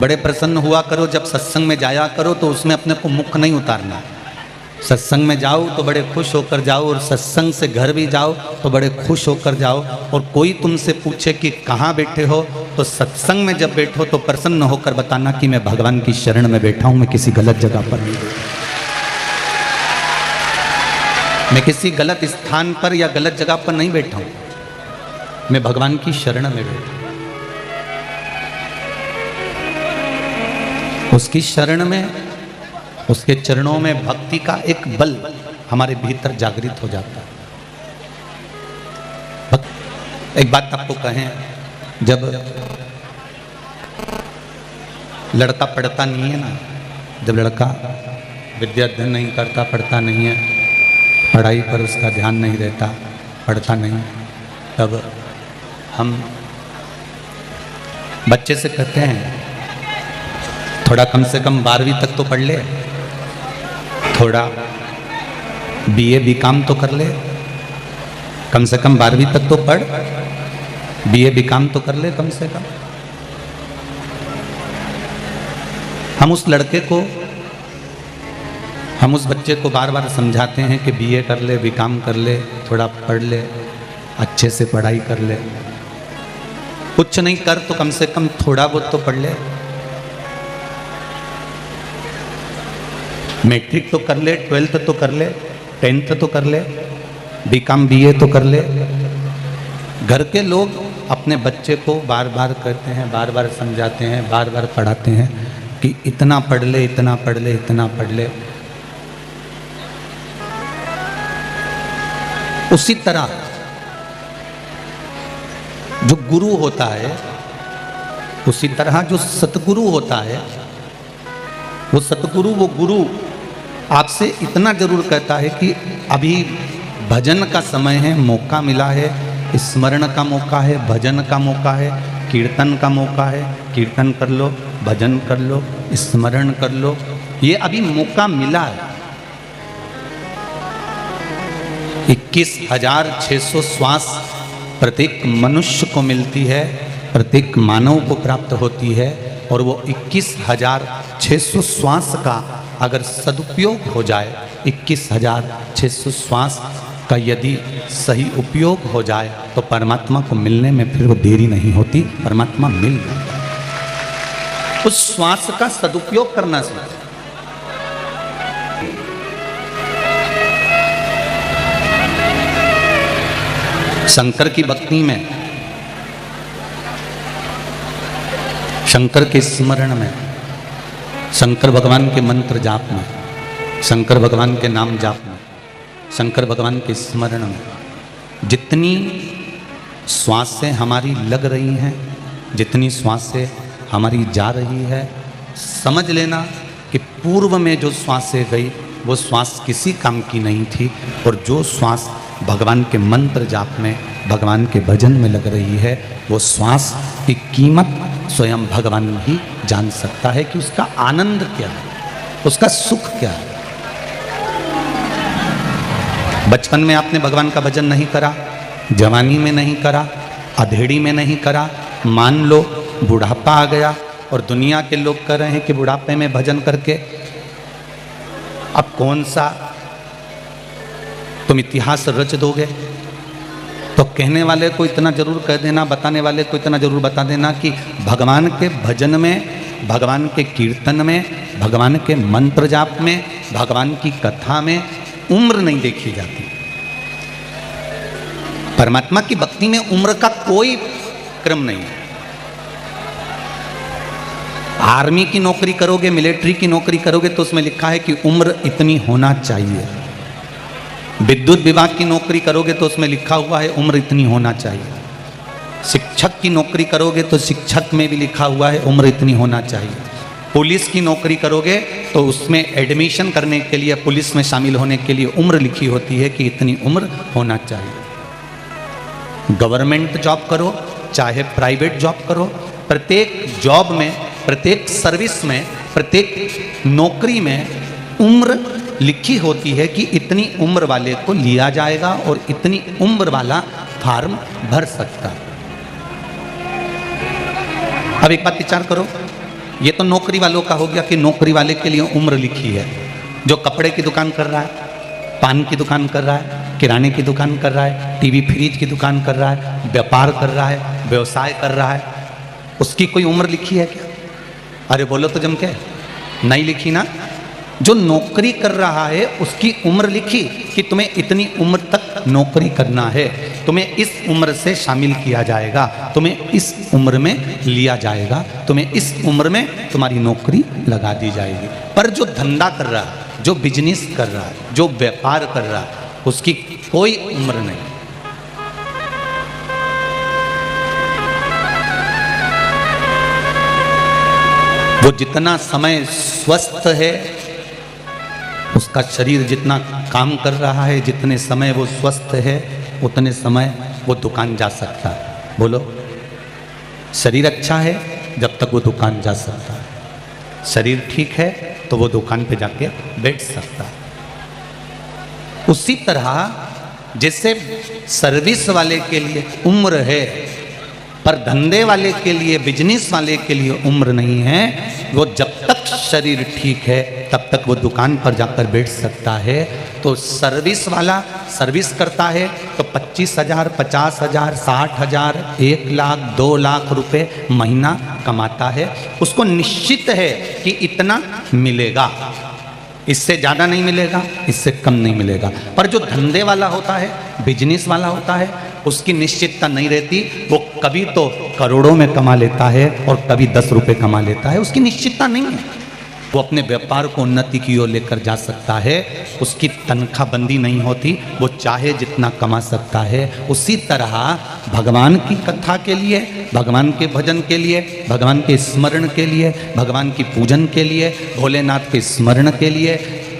बड़े प्रसन्न हुआ करो जब सत्संग में जाया करो तो उसमें अपने को मुख नहीं उतारना। सत्संग में जाओ तो बड़े खुश होकर जाओ, और सत्संग से घर भी जाओ तो बड़े खुश होकर जाओ। और कोई तुमसे पूछे कि कहाँ बैठे हो, तो सत्संग में जब बैठो तो प्रसन्न होकर बताना कि मैं भगवान की शरण में बैठा हूँ, मैं किसी गलत जगह पर नहीं बैठा, मैं किसी गलत स्थान पर या गलत जगह पर नहीं बैठा हूँ, मैं भगवान की शरण में बैठा हूँ। उसकी शरण में, उसके चरणों में भक्ति का एक बल हमारे भीतर जागृत हो जाता है। एक बात आपको कहें, जब लड़का पढ़ता नहीं है ना, जब लड़का विद्या अध्ययन नहीं करता, पढ़ता नहीं है, पढ़ाई पर उसका ध्यान नहीं रहता, पढ़ता नहीं, तब हम बच्चे से कहते हैं थोड़ा कम से कम 12वीं तक तो पढ़ ले, थोड़ा BA BCom तो कर ले, कम से कम 12वीं तक तो पढ़, BA BCom तो कर ले कम से कम। हम उस लड़के को, हम उस बच्चे को बार बार समझाते हैं कि BA कर ले, BCom कर ले, थोड़ा पढ़ ले, अच्छे से पढ़ाई कर ले, कुछ नहीं कर तो कम से कम थोड़ा बहुत तो पढ़ ले, मैट्रिक तो कर ले, 12th तो कर ले, 10th तो कर ले, BCom BA तो कर ले। घर के लोग अपने बच्चे को बार बार कहते हैं, बार बार समझाते हैं, बार बार पढ़ाते हैं कि इतना पढ़ ले, इतना पढ़ ले, इतना पढ़ ले। उसी तरह जो गुरु होता है, उसी तरह जो सतगुरु होता है, वो सतगुरु, वो गुरु आपसे इतना जरूर कहता है कि अभी भजन का समय है, मौका मिला है, स्मरण का मौका है, भजन का मौका है, कीर्तन का मौका है, कीर्तन कर लो, भजन कर लो, स्मरण कर लो, ये अभी मौका मिला है। 21,600 श्वास प्रत्येक मनुष्य को मिलती है, प्रत्येक मानव को प्राप्त होती है, और वो 21,600 श्वास का अगर सदुपयोग हो जाए, 21,600 श्वास का यदि सही उपयोग हो जाए तो परमात्मा को मिलने में फिर वो देरी नहीं होती, परमात्मा मिल जाता है। उस श्वास का सदुपयोग करना सीखो। शंकर की भक्ति में, शंकर के स्मरण में, शंकर भगवान के मंत्र जाप में, शंकर भगवान के नाम जाप में, शंकर भगवान के स्मरण में जितनी श्वासें हमारी लग रही हैं, जितनी श्वासें हमारी जा रही है, समझ लेना कि पूर्व में जो श्वासें गई वो श्वास किसी काम की नहीं थी, और जो श्वास भगवान के मंत्र जाप में, भगवान के भजन में लग रही है, वो श्वास की कीमत स्वयं भगवान ही जान सकता है कि उसका आनंद क्या है, उसका सुख क्या है। बचपन में आपने भगवान का भजन नहीं करा, जवानी में नहीं करा, अधेड़ी में नहीं करा, मान लो बुढ़ापा आ गया और दुनिया के लोग कह रहे हैं कि बुढ़ापे में भजन करके अब कौन सा तुम इतिहास रच दोगे, तो कहने वाले को इतना जरूर कह देना, बताने वाले को इतना जरूर बता देना कि भगवान के भजन में, भगवान के कीर्तन में, भगवान के मंत्र जाप में, भगवान की कथा में उम्र नहीं देखी जाती। परमात्मा की भक्ति में उम्र का कोई क्रम नहीं है। आर्मी की नौकरी करोगे, मिलिट्री की नौकरी करोगे तो उसमें लिखा है कि उम्र इतनी होना चाहिए। विद्युत विभाग की नौकरी करोगे तो उसमें लिखा हुआ है उम्र इतनी होना चाहिए। शिक्षक की नौकरी करोगे तो शिक्षक में भी लिखा हुआ है उम्र इतनी होना चाहिए। पुलिस की नौकरी करोगे तो उसमें एडमिशन करने के लिए, पुलिस में शामिल होने के लिए उम्र लिखी होती है कि इतनी उम्र होना चाहिए। गवर्नमेंट जॉब करो चाहे प्राइवेट जॉब करो, प्रत्येक जॉब में, प्रत्येक सर्विस में, प्रत्येक नौकरी में उम्र लिखी होती है कि इतनी उम्र वाले को लिया जाएगा और इतनी उम्र वाला फॉर्म भर सकता है। अब एक बात विचार करो, ये तो नौकरी वालों का हो गया कि नौकरी वाले के लिए उम्र लिखी है। जो कपड़े की दुकान कर रहा है, पान की दुकान कर रहा है, किराने की दुकान कर रहा है, टीवी फ्रिज की दुकान कर रहा है, व्यापार कर रहा है, व्यवसाय कर रहा है, उसकी कोई उम्र लिखी है क्या? अरे बोलो तो जम के, नहीं लिखी ना। जो नौकरी कर रहा है उसकी उम्र लिखी कि तुम्हें इतनी उम्र तक नौकरी करना है, तुम्हें इस उम्र से शामिल किया जाएगा, तुम्हें इस उम्र में लिया जाएगा, तुम्हें इस उम्र में तुम्हारी नौकरी लगा दी जाएगी। पर जो धंधा कर रहा है, जो बिजनेस कर रहा है, जो व्यापार कर रहा है, उसकी कोई उम्र नहीं। वो जितना समय स्वस्थ है, उसका शरीर जितना काम कर रहा है, जितने समय वो स्वस्थ है उतने समय वो दुकान जा सकता है। बोलो, शरीर अच्छा है जब तक वो दुकान जा सकता है, शरीर ठीक है तो वो दुकान पे जाके बैठ सकता है। उसी तरह जैसे सर्विस वाले के लिए उम्र है, पर धंधे वाले के लिए, बिजनेस वाले के लिए उम्र नहीं है। वो जब तक शरीर ठीक है तब तक वो दुकान पर जाकर बैठ सकता है। तो सर्विस वाला सर्विस करता है तो 25,000, 50,000, 60,000, 1 लाख, 2 लाख रुपए महीना कमाता है। उसको निश्चित है कि इतना मिलेगा, इससे ज़्यादा नहीं मिलेगा, इससे कम नहीं मिलेगा। पर जो धंधे वाला होता है, बिजनेस वाला होता है, उसकी निश्चितता नहीं रहती। वो कभी तो करोड़ों में कमा लेता है और कभी 10 रुपए कमा लेता है, उसकी निश्चितता नहीं है। वो अपने व्यापार को उन्नति की ओर लेकर जा सकता है, उसकी तनख्वाहबंदी नहीं होती, वो चाहे जितना कमा सकता है। उसी तरह भगवान की कथा के लिए, भगवान के भजन के लिए, भगवान के स्मरण के लिए, भगवान की पूजन के लिए, भोलेनाथ के स्मरण के लिए,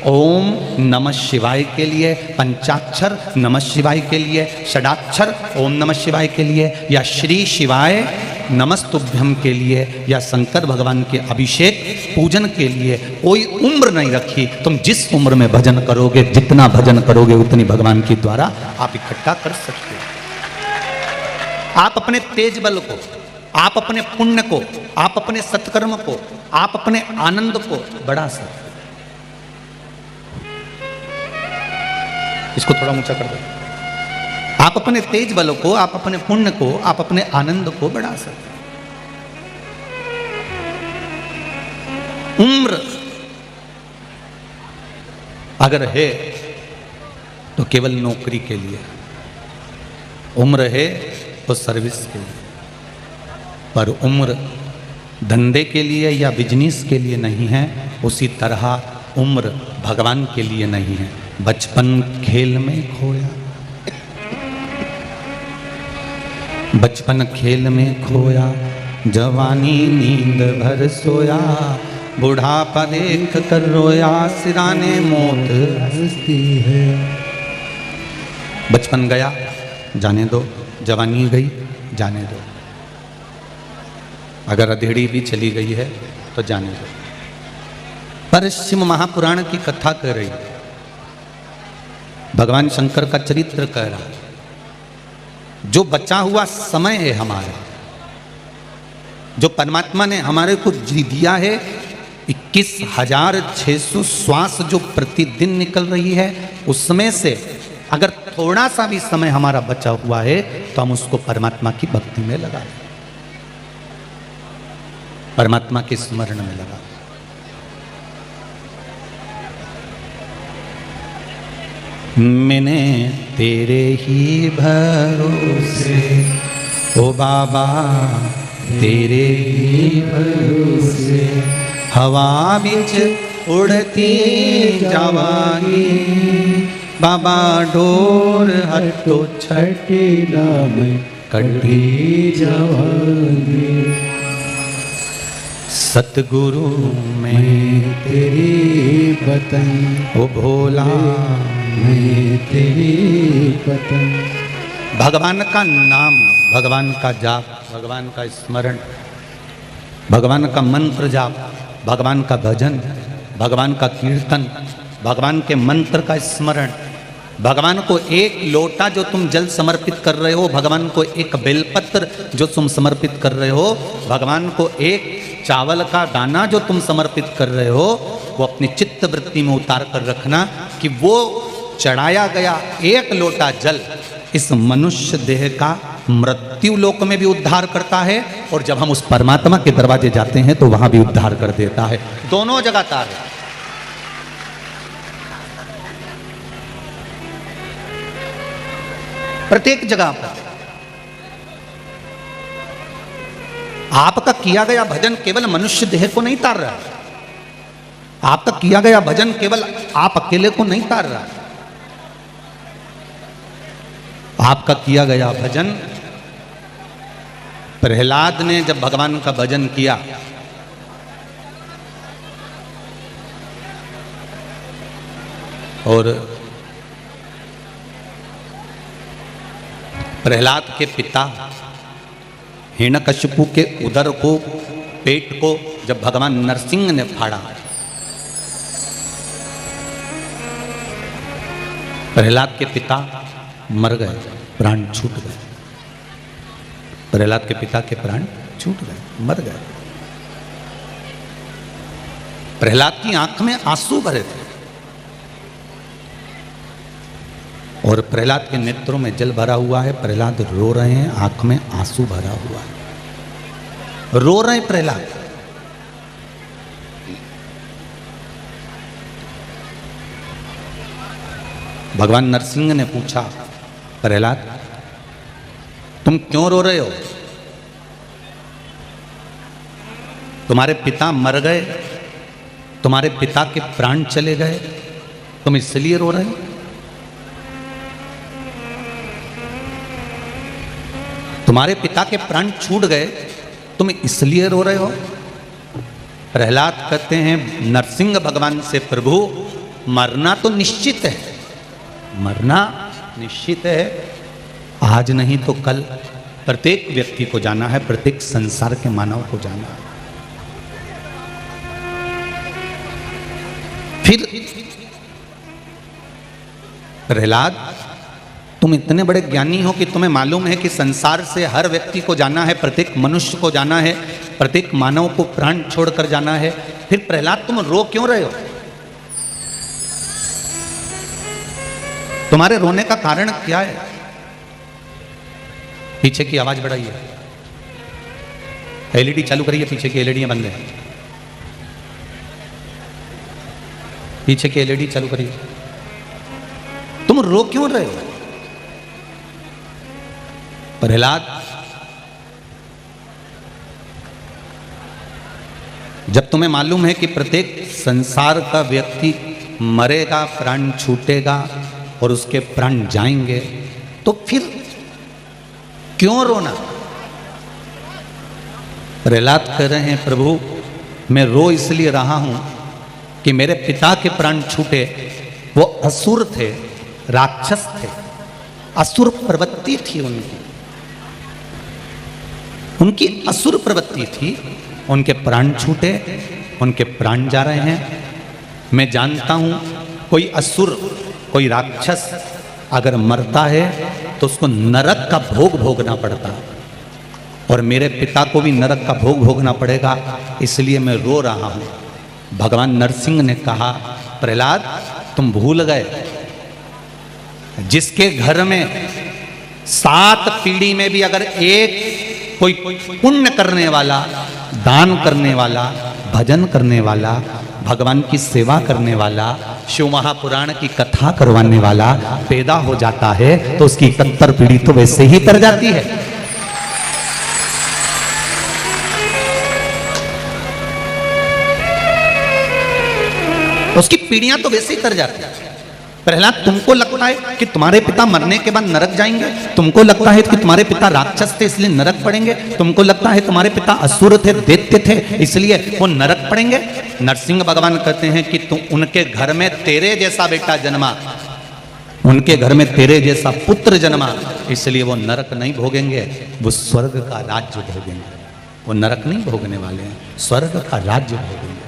ओम नमः शिवाय के लिए, पंचाक्षर नमः शिवाय के लिए, षडाक्षर ओम नमः शिवाय के लिए, या श्री शिवाय नमस्तुभ्यम के लिए, या शंकर भगवान के अभिषेक पूजन के लिए कोई उम्र नहीं रखी। तुम जिस उम्र में भजन करोगे, जितना भजन करोगे, उतनी भगवान के द्वारा आप इकट्ठा कर सकते हो। आप अपने तेज बल को, आप अपने पुण्य को, आप अपने सत्कर्म को, आप अपने आनंद को बढ़ा सकते। इसको थोड़ा ऊंचा कर दो। आप अपने तेज बल को, आप अपने पुण्य को, आप अपने आनंद को बढ़ा सकते। उम्र अगर है तो केवल नौकरी के लिए, उम्र है तो सर्विस के लिए, पर उम्र धंधे के लिए या बिजनेस के लिए नहीं है। उसी तरह उम्र भगवान के लिए नहीं है। बचपन खेल में खोया, बचपन खेल में खोया, जवानी नींद भर सोया, बुढ़ापा देख कर रोया, सिराने मौत हंसती है। बचपन गया जाने दो, जवानी गई जाने दो, अगर अधेड़ी भी चली गई है तो जाने दो। पर शिव महापुराण की कथा कर रही, भगवान शंकर का चरित्र कह रहा। जो बचा हुआ समय है हमारा, जो परमात्मा ने हमारे को दिया है, 21,600 श्वास जो प्रतिदिन निकल रही है, उसमें से अगर थोड़ा सा भी समय हमारा बचा हुआ है तो हम उसको परमात्मा की भक्ति में लगा, परमात्मा के स्मरण में लगा। मैंने तेरे ही भरोसे, ओ बाबा तेरे ही भरोसे, हवा बिच उड़ती जावांगी, बाबा डोर हटो छठी नाम कटी जावांगी। सतगुरु मैं तेरी बतन, ओ भोला मैं तेरी बतन। भगवान का नाम, भगवान का जाप, भगवान का स्मरण, भगवान का मंत्र जाप, भगवान का भजन, भगवान का कीर्तन, भगवान के मंत्र का स्मरण, भगवान को एक लोटा जो तुम जल समर्पित कर रहे हो, भगवान को एक बेलपत्र जो तुम समर्पित कर रहे हो, भगवान को एक चावल का दाना जो तुम समर्पित कर रहे हो वो अपनी चित्त वृत्ति में उतार कर रखना कि वो चढ़ाया गया एक लोटा जल इस मनुष्य देह का मृत्यु लोक में भी उद्धार करता है, और जब हम उस परमात्मा के दरवाजे जाते हैं तो वहां भी उद्धार कर देता है। दोनों जगह कार्य। प्रत्येक जगह पर आपका किया गया भजन केवल मनुष्य देह को नहीं तार रहा है, आपका किया गया भजन केवल आप अकेले को नहीं तार रहा है, आपका किया गया भजन प्रहलाद ने जब भगवान का भजन किया और प्रहलाद के पिता हिरण्यकशिपु के उदर को, पेट को जब भगवान नरसिंह ने फाड़ा, प्रहलाद के पिता मर गए, प्राण छूट गए। प्रहलाद के पिता के प्राण छूट गए, मर गए। प्रहलाद की आंख में आंसू भरे थे और प्रहलाद के नेत्रों में जल भरा हुआ है। प्रहलाद रो रहे हैं, आंख में आंसू भरा हुआ है, रो रहे हैं प्रहलाद। भगवान नरसिंह ने पूछा, प्रहलाद तुम क्यों रो रहे हो? तुम्हारे पिता मर गए, तुम्हारे पिता के प्राण चले गए, तुम इसलिए रो रहे हो? तुम्हारे पिता के प्राण छूट गए, तुम इसलिए रो रहे हो? प्रहलाद कहते हैं नरसिंह भगवान से, प्रभु मरना तो निश्चित है, मरना निश्चित है, आज नहीं तो कल प्रत्येक व्यक्ति को जाना है, प्रत्येक संसार के मानव को जाना है। फिर प्रहलाद तुम इतने बड़े ज्ञानी हो कि तुम्हें मालूम है कि संसार से हर व्यक्ति को जाना है, प्रत्येक मनुष्य को जाना है, प्रत्येक मानव को प्राण छोड़कर जाना है, फिर प्रहलाद तुम रो क्यों रहे हो? तुम्हारे रोने का कारण क्या है? पीछे की आवाज बढ़ाइए, एलईडी चालू करिए, पीछे की एलईडी बंद है, पीछे की एलईडी चालू करिए। तुम रो क्यों रहे हो? प्रहलाद जब तुम्हें मालूम है कि प्रत्येक संसार का व्यक्ति मरेगा, प्राण छूटेगा और उसके प्राण जाएंगे, तो फिर क्यों रोना? प्रहलाद कह रहे हैं प्रभु मैं रो इसलिए रहा हूं कि मेरे पिता के प्राण छूटे, वो असुर थे, राक्षस थे, असुर प्रवृत्ति थी उनकी असुर प्रवृत्ति थी, उनके प्राण छूटे, उनके प्राण जा रहे हैं। मैं जानता हूं कोई असुर, कोई राक्षस अगर मरता है तो उसको नरक का भोग भोगना पड़ता, और मेरे पिता को भी नरक का भोग भोगना पड़ेगा, इसलिए मैं रो रहा हूं। भगवान नरसिंह ने कहा प्रहलाद तुम भूल गए, जिसके घर में 7 पीढ़ी में भी अगर एक कोई पुण्य करने वाला, दान करने वाला, भजन करने वाला, भगवान की सेवा करने वाला, शिव महापुराण की कथा करवाने वाला पैदा हो जाता है तो उसकी 71 पीढ़ी तो वैसे ही तर जाती है। उसकी पीढ़ियां तो वैसे ही तर जाती है। प्रहलाद तुमको लगता है कि तुम्हारे पिता मरने के बाद नरक जाएंगे, तुमको लगता है कि तुम्हारे पिता राक्षस थे इसलिए नरक पड़ेंगे, तुमको लगता है तुम्हारे पिता असुर थे, दैत्य थे इसलिए वो नरक पड़ेंगे? नरसिंह भगवान कहते हैं कि तुम उनके घर में तेरे जैसा बेटा जन्मा, उनके घर में तेरे जैसा पुत्र जन्मा, इसलिए वो नरक नहीं भोगेंगे, वो स्वर्ग का राज्य भोगेंगे। वो नरक नहीं भोगने वाले हैं, स्वर्ग का राज्य भोगेंगे।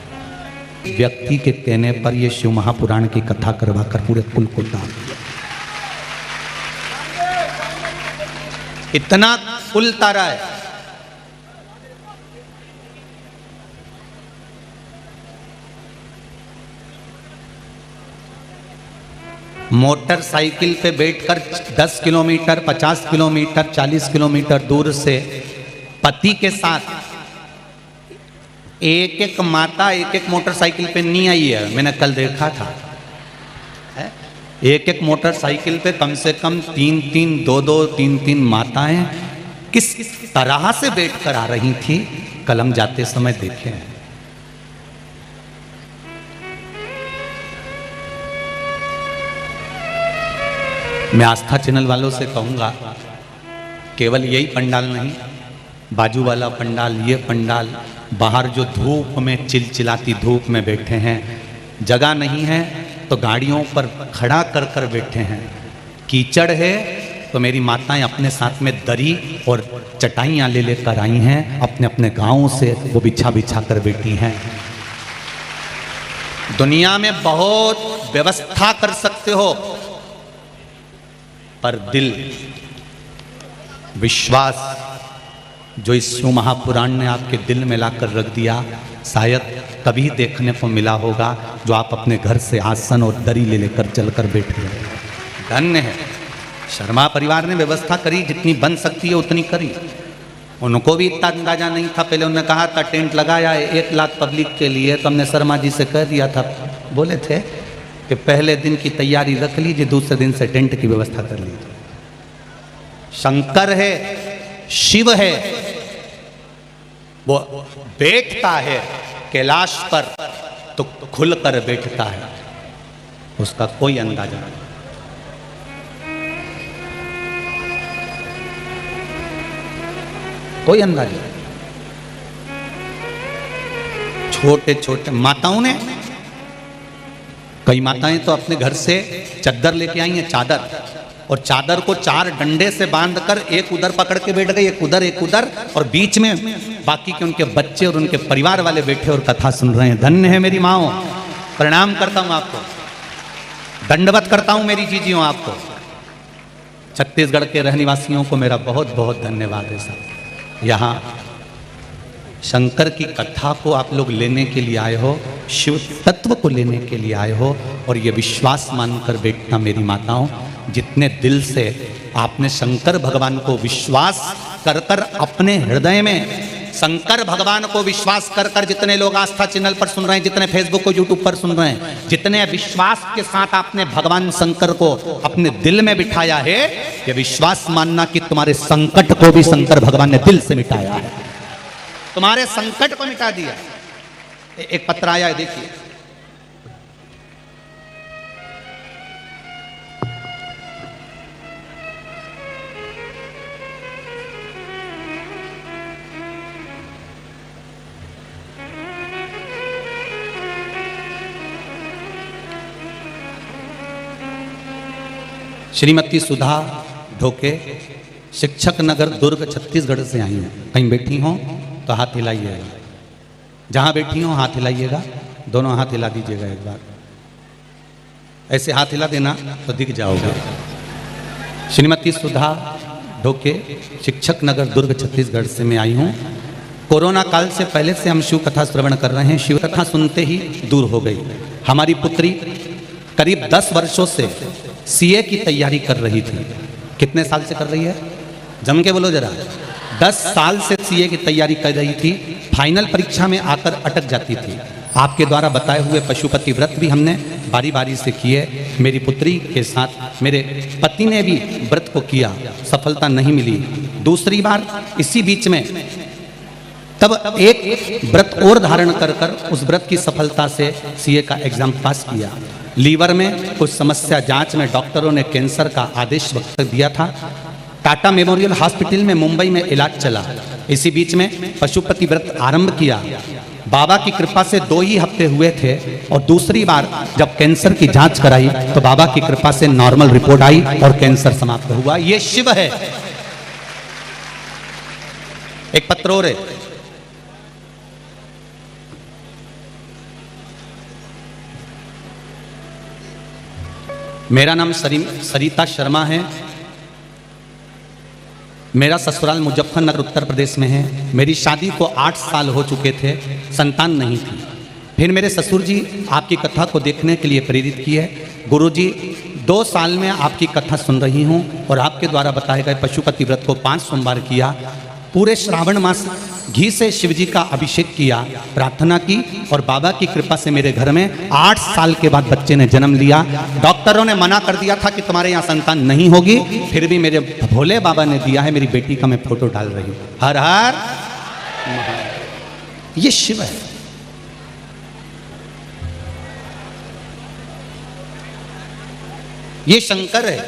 व्यक्ति के कहने पर ये शिव महापुराण की कथा करवा कर पूरे कुल को दान दिया। इतना कुल तारा है। मोटरसाइकिल पे बैठकर 10 किलोमीटर, 50 किलोमीटर, 40 किलोमीटर दूर से पति के साथ एक एक माता एक एक मोटरसाइकिल पे नहीं आई है। मैंने कल देखा था, एक एक मोटरसाइकिल पे कम से कम 3-3, 2-2, 3-3 माताएं किस तरह से बैठकर आ रही थी, कल हम जाते समय देखे हैं। मैं आस्था चैनल वालों से कहूँगा, केवल यही पंडाल नहीं, बाजू वाला पंडाल, ये पंडाल, बाहर जो धूप में चिलचिलाती धूप में बैठे हैं, जगह नहीं है तो गाड़ियों पर खड़ा कर कर बैठे हैं, कीचड़ है तो मेरी माताएं अपने साथ में दरी और चटाइयाँ ले लेकर आई हैं, अपने अपने गाँव से वो बिछा बिछा कर बैठी हैं। दुनिया में बहुत व्यवस्था कर सकते हो, पर दिल, विश्वास जो इस शिव महापुराण ने आपके दिल में लाकर रख दिया, शायद तभी देखने को मिला होगा जो आप अपने घर से आसन और दरी ले लेकर चलकर बैठ गए। धन्य है। शर्मा परिवार ने व्यवस्था करी, जितनी बन सकती है उतनी करी। उनको भी इतना अंदाजा नहीं था। पहले उन्होंने कहा था टेंट लगाया है 1 लाख पब्लिक के लिए, तो हमने शर्मा जी से कह दिया था, बोले थे कि पहले दिन की तैयारी रख लीजिए, दूसरे दिन से टेंट की व्यवस्था कर लीजिए। शंकर है, शिव है, वो बैठता है कैलाश पर तो खुलकर बैठता है, उसका कोई अंदाजा नहीं। कोई अंदाजा नहीं। छोटे छोटे माताओं ने, कई माताएं तो अपने घर से चादर लेके आई हैं, चादर, और चादर को 4 डंडे से बांधकर एक उधर पकड़ के बैठ गई, एक उधर, और बीच में बाकी के उनके बच्चे और उनके परिवार वाले बैठे और कथा सुन रहे हैं। धन्य है मेरी माओ, प्रणाम करता हूं आपको, दंडवत करता हूं मेरी जीजियों आपको। छत्तीसगढ़ के रहने वासियों को मेरा बहुत बहुत धन्यवाद है साहब। यहाँ शंकर की कथा को आप लोग लेने के लिए आए हो, शिव तत्व को लेने के लिए आए हो, और ये विश्वास मानकर बैठना मेरी माताओं, जितने दिल से आपने शंकर भगवान को विश्वास कर कर अपने हृदय में शंकर भगवान को विश्वास कर कर, जितने लोग आस्था चैनल पर सुन रहे हैं, जितने फेसबुक को यूट्यूब पर सुन रहे हैं, जितने विश्वास के साथ आपने भगवान शंकर को अपने दिल में बिठाया है, ये विश्वास मानना कि तुम्हारे संकट को भी शंकर भगवान ने दिल से मिटाया है, तुम्हारे संकट को मिटा दिया। एक पत्र आया है, देखिए, श्रीमती सुधा ढोके, शिक्षक नगर, दुर्ग, छत्तीसगढ़ से आई हैं। कहीं बैठी हो तो हाथ हिलाइएगा, जहां बैठी हो हाथ हिलाइएगा, दोनों हाथ हिला दीजिएगा एक बार, ऐसे हाथ हिला देना तो दिख जाओगे। श्रीमती सुधा ढोके, शिक्षक नगर, दुर्ग, छत्तीसगढ़ से मैं आई हूँ। कोरोना काल से पहले से हम शिव कथा श्रवण कर रहे हैं, शिव कथा सुनते ही दूर हो गई। हमारी पुत्री करीब 10 वर्षों से सीए की तैयारी कर रही थी। कितने साल से कर रही है? जम के बोलो जरा। 10 साल से सीए की तैयारी कर रही थी। फाइनल परीक्षा में आकर अटक जाती थी। आपके द्वारा बताए हुए पशुपति व्रत भी हमने बारी बारी से किए। मेरी पुत्री के साथ मेरे पति ने भी व्रत को किया, सफलता नहीं मिली। दूसरी बार इसी बीच में तब एक व्रत और धारण कर कर उस व्रत की सफलता से सीए का एग्जाम पास किया। लीवर में कुछ समस्या, जांच में डॉक्टरों ने कैंसर का आदेश वक्त दिया था। टाटा मेमोरियल हॉस्पिटल में मुंबई में इलाज चला। इसी बीच में पशुपति व्रत आरंभ किया। बाबा की कृपा से 2 ही हफ्ते हुए थे, और दूसरी बार जब कैंसर की जांच कराई तो बाबा की कृपा से नॉर्मल रिपोर्ट आई और कैंसर समाप्त हुआ। ये शिव है। एक पत्र और है, मेरा नाम सरिता शर्मा है। मेरा ससुराल मुजफ्फरनगर उत्तर प्रदेश में है। मेरी शादी को 8 साल हो चुके थे, संतान नहीं थी। फिर मेरे ससुर जी आपकी कथा को देखने के लिए प्रेरित किए। गुरुजी 2 साल में आपकी कथा सुन रही हूँ और आपके द्वारा बताए गए पशुपति व्रत को 5 सोमवार किया, पूरे श्रावण मास घी से शिवजी का अभिषेक किया, प्रार्थना की और बाबा की कृपा से मेरे घर में 8 साल के बाद बच्चे ने जन्म लिया। डॉक्टरों ने मना कर दिया था कि तुम्हारे यहाँ संतान नहीं होगी, फिर भी मेरे भोले बाबा ने दिया है। मेरी बेटी का मैं फोटो डाल रही हूँ। हर हर ये शिव है। ये शंकर है।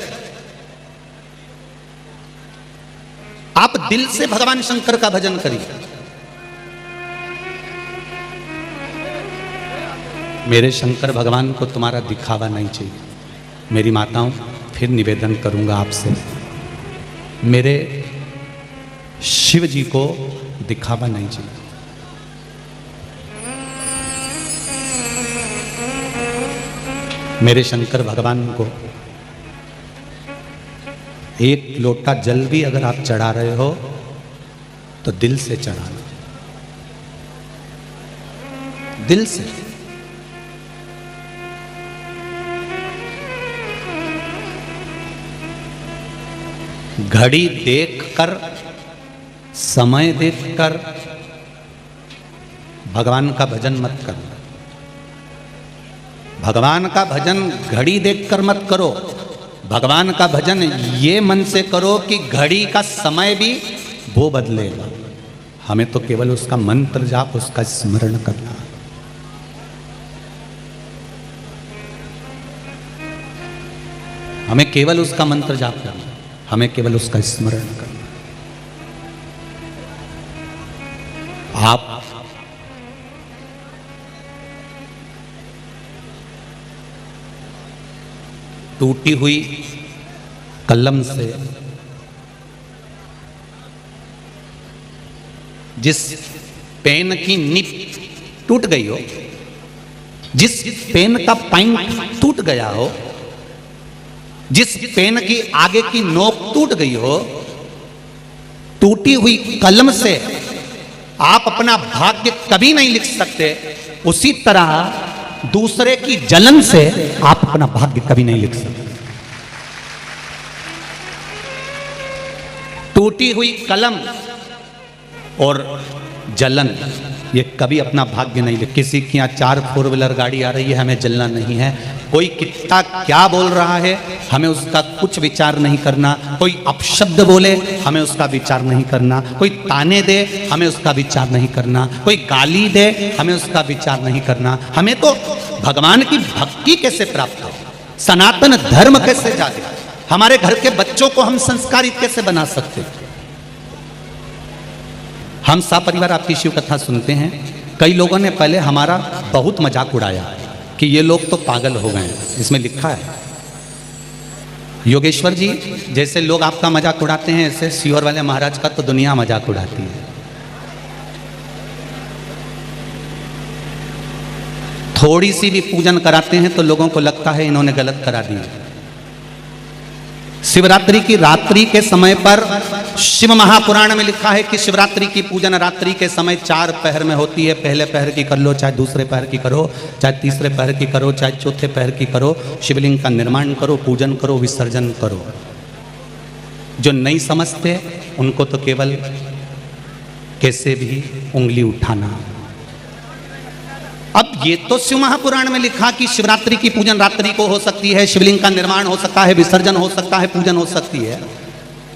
आप दिल से भगवान शंकर का भजन करिए। मेरे शंकर भगवान को तुम्हारा दिखावा नहीं चाहिए। मेरी माताओं, फिर निवेदन करूंगा आपसे, मेरे शिव जी को दिखावा नहीं चाहिए। मेरे शंकर भगवान को एक लोटा जल भी अगर आप चढ़ा रहे हो तो दिल से चढ़ाना, दिल से। घड़ी देखकर, समय देखकर भगवान का भजन मत करना। भगवान का भजन घड़ी देखकर मत करो। भगवान का भजन ये मन से करो कि घड़ी का समय भी वो बदलेगा। हमें तो केवल उसका मंत्र जाप, उसका स्मरण करना। हमें केवल उसका मंत्र जाप करना, हमें केवल उसका स्मरण करना। आप टूटी हुई कलम से जिस पेन की निब टूट गई हो, जिस पेन का पॉइंट टूट गया हो, जिस पेन की आगे की नोक टूट गई हो, टूटी हुई कलम से आप अपना भाग्य कभी नहीं लिख सकते। उसी तरह दूसरे की जलन से आप अपना भाग्य कभी नहीं लिख सकते। टूटी हुई कलम और जलन, ये कभी अपना भाग्य नहीं लिख। किसी की यहाँ 4 4 व्हीलर गाड़ी आ रही है, हमें जलना नहीं है। कोई कितना क्या बोल रहा है, हमें उसका कुछ विचार नहीं करना। कोई अपशब्द बोले, हमें उसका विचार नहीं करना। कोई ताने दे, हमें उसका विचार नहीं करना। कोई गाली दे, हमें उसका विचार नहीं करना। हमें तो भगवान की भक्ति कैसे प्राप्त हो, सनातन धर्म कैसे जागे, हमारे घर के बच्चों को हम संस्कारित कैसे बना सकते। हम सपरिवार आपकी शिव कथा सुनते हैं। कई लोगों ने पहले हमारा बहुत मजाक उड़ाया कि ये लोग तो पागल हो गए हैं। इसमें लिखा है, योगेश्वर जी जैसे लोग आपका मजाक उड़ाते हैं, ऐसे सीहोर वाले महाराज का तो दुनिया मजाक उड़ाती है। थोड़ी सी भी पूजन कराते हैं तो लोगों को लगता है इन्होंने गलत करा दिया। शिवरात्रि की रात्रि के समय पर शिव महापुराण में लिखा है कि शिवरात्रि की पूजन रात्रि के समय 4 पहर में होती है। पहले पहर की कर लो, चाहे दूसरे पहर की करो, चाहे तीसरे पहर की करो, चाहे चौथे पहर की करो। शिवलिंग का निर्माण करो, पूजन करो, विसर्जन करो। जो नहीं समझते उनको तो केवल कैसे भी उंगली उठाना। अब ये तो शिव महापुराण में लिखा कि शिवरात्रि की पूजन रात्रि को हो सकती है, शिवलिंग का निर्माण हो सकता है, विसर्जन हो सकता है, पूजन हो सकती है।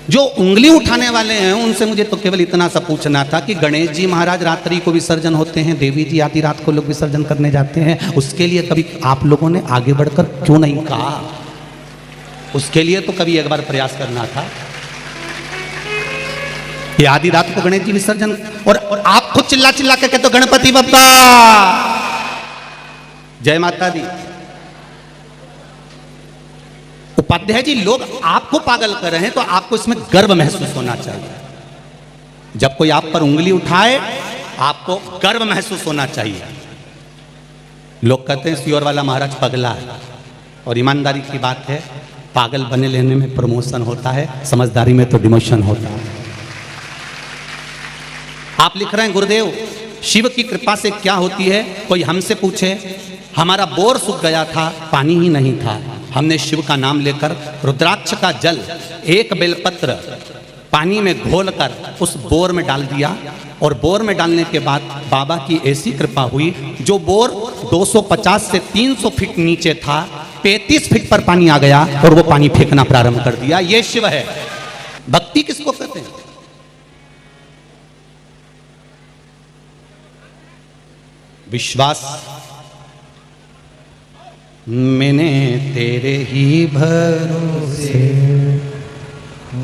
जो उंगली उठाने वाले हैं उनसे मुझे तो केवल इतना सा पूछना था कि गणेश जी महाराज रात्रि को विसर्जन होते हैं, देवी जी आधी रात को लोग विसर्जन करने जाते हैं, उसके लिए कभी आप लोगों ने आगे बढ़कर क्यों नहीं कहा? उसके लिए तो कभी एक बार प्रयास करना था। ये आधी रात को गणेश जी विसर्जन, और आप खुद चिल्ला चिल्ला के कहते हो गणपति बप्पा जय माता दी। उपाध्याय जी, लोग आपको पागल कर रहे हैं तो आपको इसमें गर्व महसूस होना चाहिए। जब कोई आप पर उंगली उठाए आपको गर्व महसूस होना चाहिए। लोग कहते हैं सीहोर वाला महाराज पगला है, और ईमानदारी की बात है, पागल बने लेने में प्रमोशन होता है, समझदारी में तो डिमोशन होता है। आप लिख रहे हैं गुरुदेव शिव की कृपा से क्या होती है? कोई हमसे पूछे, हमारा बोर सूख गया था, पानी ही नहीं था, हमने शिव का नाम लेकर रुद्राक्ष का जल एक बेलपत्र पानी में घोलकर उस बोर में डाल दिया, और बोर में डालने के बाद बाबा की ऐसी कृपा हुई, जो बोर 250 से 300 फीट नीचे था 35 फीट पर पानी आ गया और वो पानी फेंकना प्रारंभ कर दिया। ये शिव है। भक्ति किसको कहते हैं? विश्वास। मैंने तेरे ही भरोसे,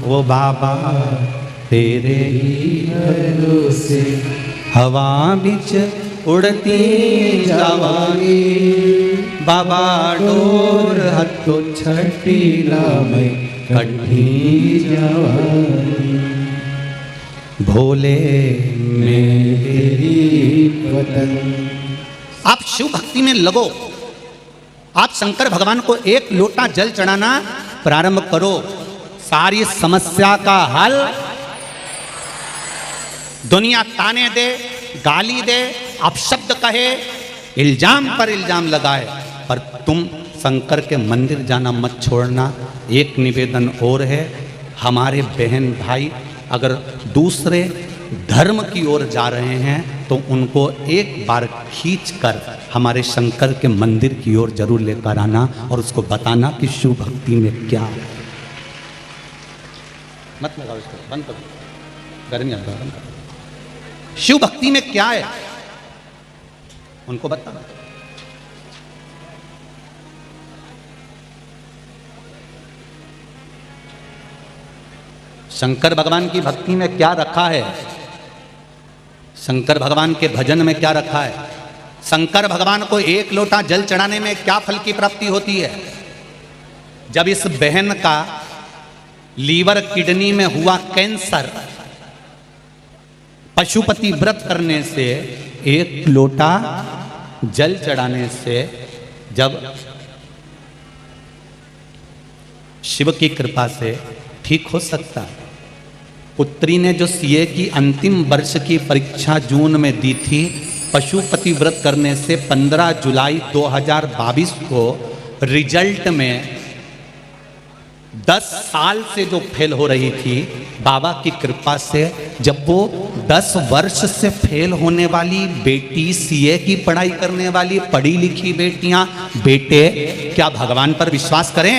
वो बाबा तेरे ही भरोसे, हवा बिच उड़ती जावागी, बाबा डोर हथो छठी लावे कठी जावागी, भोले मेरी वतन। आप शिव भक्ति में लगो। आप शंकर भगवान को एक लोटा जल चढ़ाना प्रारंभ करो, सारी समस्या का हल। दुनिया ताने दे, गाली दे, अपशब्द कहे, इल्जाम पर इल्जाम लगाए, पर तुम शंकर के मंदिर जाना मत छोड़ना। एक निवेदन और है, हमारे बहन भाई अगर दूसरे धर्म की ओर जा रहे हैं तो उनको एक बार खींचकर हमारे शंकर के मंदिर की ओर जरूर लेकर आना और उसको बताना कि शिव भक्ति में क्या है। मत लगाओ इसको, बंद करो, गर्मी आता है, बंद करो। शिव भक्ति में क्या है उनको बताना। शंकर भगवान की भक्ति में क्या रखा है, शंकर भगवान के भजन में क्या रखा है, शंकर भगवान को एक लोटा जल चढ़ाने में क्या फल की प्राप्ति होती है। जब इस बहन का लीवर किडनी में हुआ कैंसर, पशुपति व्रत करने से, एक लोटा जल चढ़ाने से जब शिव की कृपा से ठीक हो सकता है। पुत्री ने जो सीए की अंतिम वर्ष की परीक्षा जून में दी थी, पशुपति व्रत करने से 15 जुलाई 2022 को रिजल्ट में 10 साल से जो फेल हो रही थी, बाबा की कृपा से जब वो 10 वर्ष से फेल होने वाली बेटी सीए की पढ़ाई करने वाली पढ़ी लिखी बेटियां, बेटे क्या भगवान पर विश्वास करें?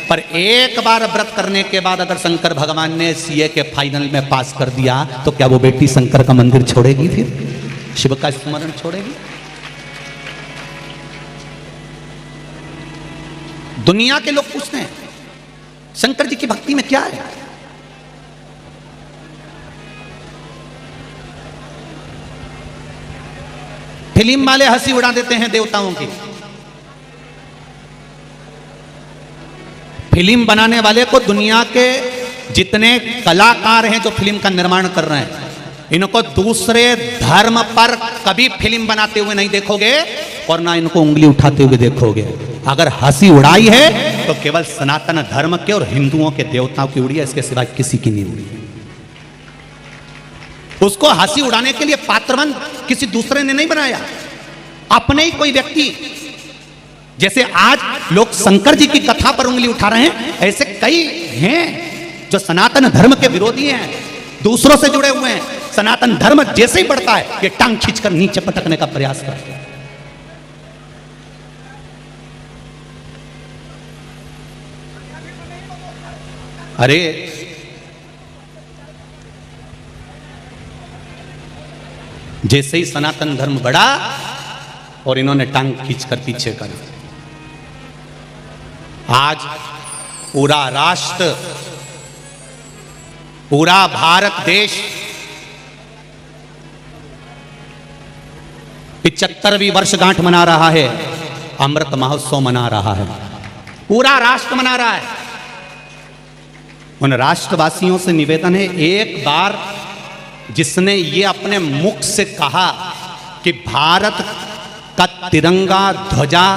पर एक बार व्रत करने के बाद अगर शंकर भगवान ने सीए के फाइनल में पास कर दिया तो क्या वो बेटी शंकर का मंदिर छोड़ेगी, फिर शिव का स्मरण छोड़ेगी? दुनिया के लोग पूछते हैं शंकर जी की भक्ति में क्या है। फिल्म वाले हंसी उड़ा देते हैं देवताओं की। फिल्म बनाने वाले को दुनिया के जितने कलाकार हैं जो फिल्म का निर्माण कर रहे हैं, इनको दूसरे धर्म पर कभी फिल्म बनाते हुए नहीं देखोगे और ना इनको उंगली उठाते हुए देखोगे। अगर हंसी उड़ाई है तो केवल सनातन धर्म के और हिंदुओं के देवताओं की उड़ी है, इसके सिवाय किसी की नहीं उड़ी। उसको हंसी उड़ाने के लिए पात्रवन किसी दूसरे ने नहीं बनाया, अपने ही कोई व्यक्ति। जैसे आज लोग शंकर जी की कथा पर उंगली उठा रहे हैं, ऐसे कई हैं जो सनातन धर्म के विरोधी हैं, दूसरों से जुड़े हुए हैं। सनातन धर्म जैसे ही बढ़ता है ये टांग खींचकर नीचे पटकने का प्रयास करते हैं। अरे जैसे ही सनातन धर्म बढ़ा और इन्होंने टांग खींचकर पीछे कर दी। आज पूरा राष्ट्र, पूरा भारत देश 75वीं वर्षगांठ मना रहा है, अमृत महोत्सव मना रहा है, पूरा राष्ट्र मना रहा है। उन राष्ट्रवासियों से निवेदन है, एक बार जिसने ये अपने मुख से कहा कि भारत का तिरंगा ध्वजा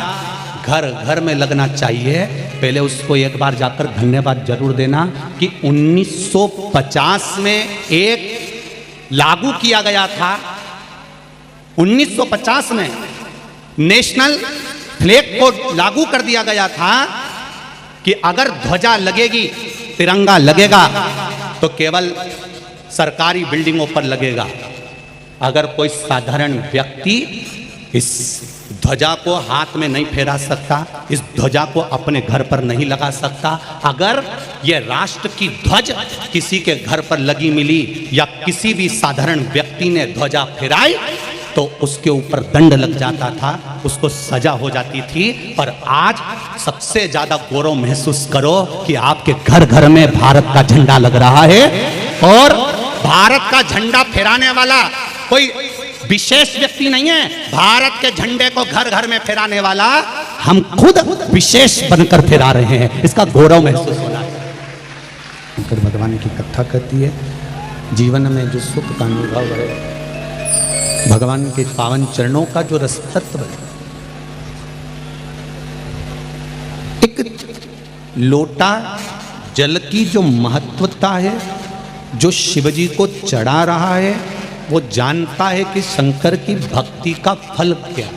घर घर में लगना चाहिए, पहले उसको एक बार जाकर धन्यवाद जरूर देना कि 1950 में एक लागू किया गया था। 1950 में नेशनल फ्लैग को लागू कर दिया गया था कि अगर ध्वजा लगेगी, तिरंगा लगेगा तो केवल सरकारी बिल्डिंगों पर लगेगा। अगर कोई साधारण व्यक्ति इस ध्वजा को हाथ में नहीं फहरा सकता, इस ध्वजा को अपने घर पर नहीं लगा सकता, अगर यह राष्ट्र की ध्वज किसी के घर पर लगी मिली या किसी भी साधारण व्यक्ति ने ध्वजा फहराई तो उसके ऊपर दंड लग जाता था, उसको सजा हो जाती थी। और आज सबसे ज्यादा गौरव महसूस करो कि आपके घर घर में भारत का झंडा लग रहा है, और भारत का झंडा फहराने वाला कोई विशेष व्यक्ति नहीं है। भारत के झंडे को घर घर में फहराने वाला हम खुद विशेष बनकर फहरा रहे हैं, इसका गौरव महसूस हो रहा है। शंकर भगवान की कथा कहती है, जीवन में जो सुख का अनुभव है, भगवान के पावन चरणों का जो रस तत्व है, एक लोटा जल की जो महत्वता है, जो शिवजी को चढ़ा रहा है, वो जानता है कि शंकर की भक्ति का फल क्या है।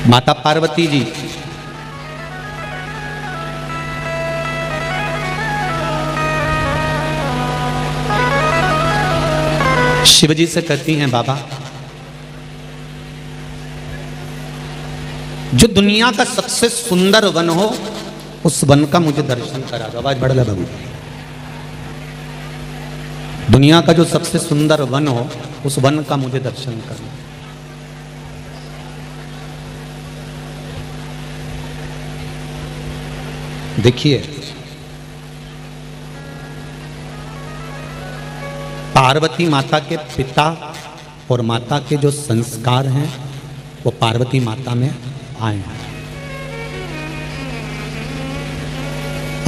माता पार्वती जी शिवजी से कहती हैं, बाबा जो दुनिया का सबसे सुंदर वन हो उस वन का मुझे दर्शन करा दो। आवाज बढ़ ला बाबू। दुनिया का जो सबसे सुंदर वन हो उस वन का मुझे दर्शन करना। देखिए, पार्वती माता के पिता और माता के जो संस्कार हैं वो पार्वती माता में आए हैं।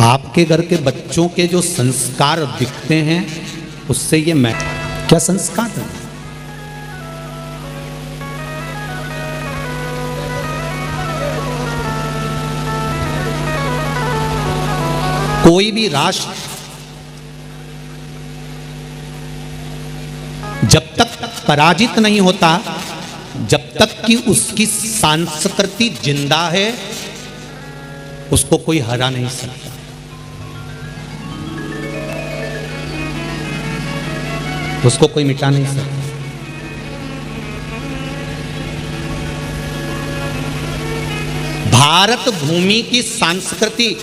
आपके घर के बच्चों के जो संस्कार दिखते हैं उससे ये मैं क्या संस्कार है? कोई भी राष्ट्र जब तक पराजित नहीं होता, जब तक कि उसकी संस्कृति जिंदा है, उसको कोई हरा नहीं सकता। उसको कोई मिटा नहीं सकता। भारत भूमि की संस्कृति,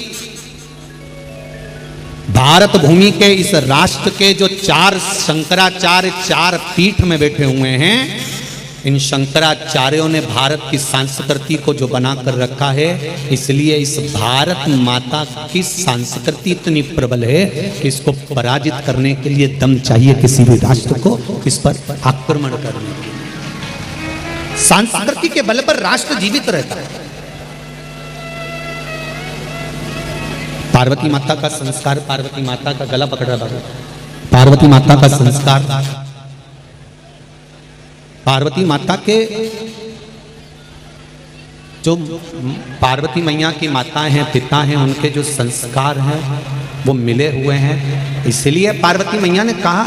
भारत भूमि के इस राष्ट्र के जो चार शंकराचार्य चार पीठ में बैठे हुए हैं, इन शंकराचार्यों ने भारत की संस्कृति को जो बना कर रखा है, इसलिए इस भारत माता की संस्कृति इतनी प्रबल है कि इसको पराजित करने के लिए दम चाहिए किसी भी राष्ट्र को इस पर आक्रमण करने के लिए। संस्कृति के बल पर राष्ट्र जीवित रहता है। पार्वती माता का संस्कार, पार्वती माता का गला पकड़ रहा था, पार्वती माता का संस्कार, पार्वती माता के जो पार्वती मैया की माता हैं, पिता हैं, उनके जो संस्कार हैं वो मिले हुए हैं। इसलिए पार्वती मैया ने कहा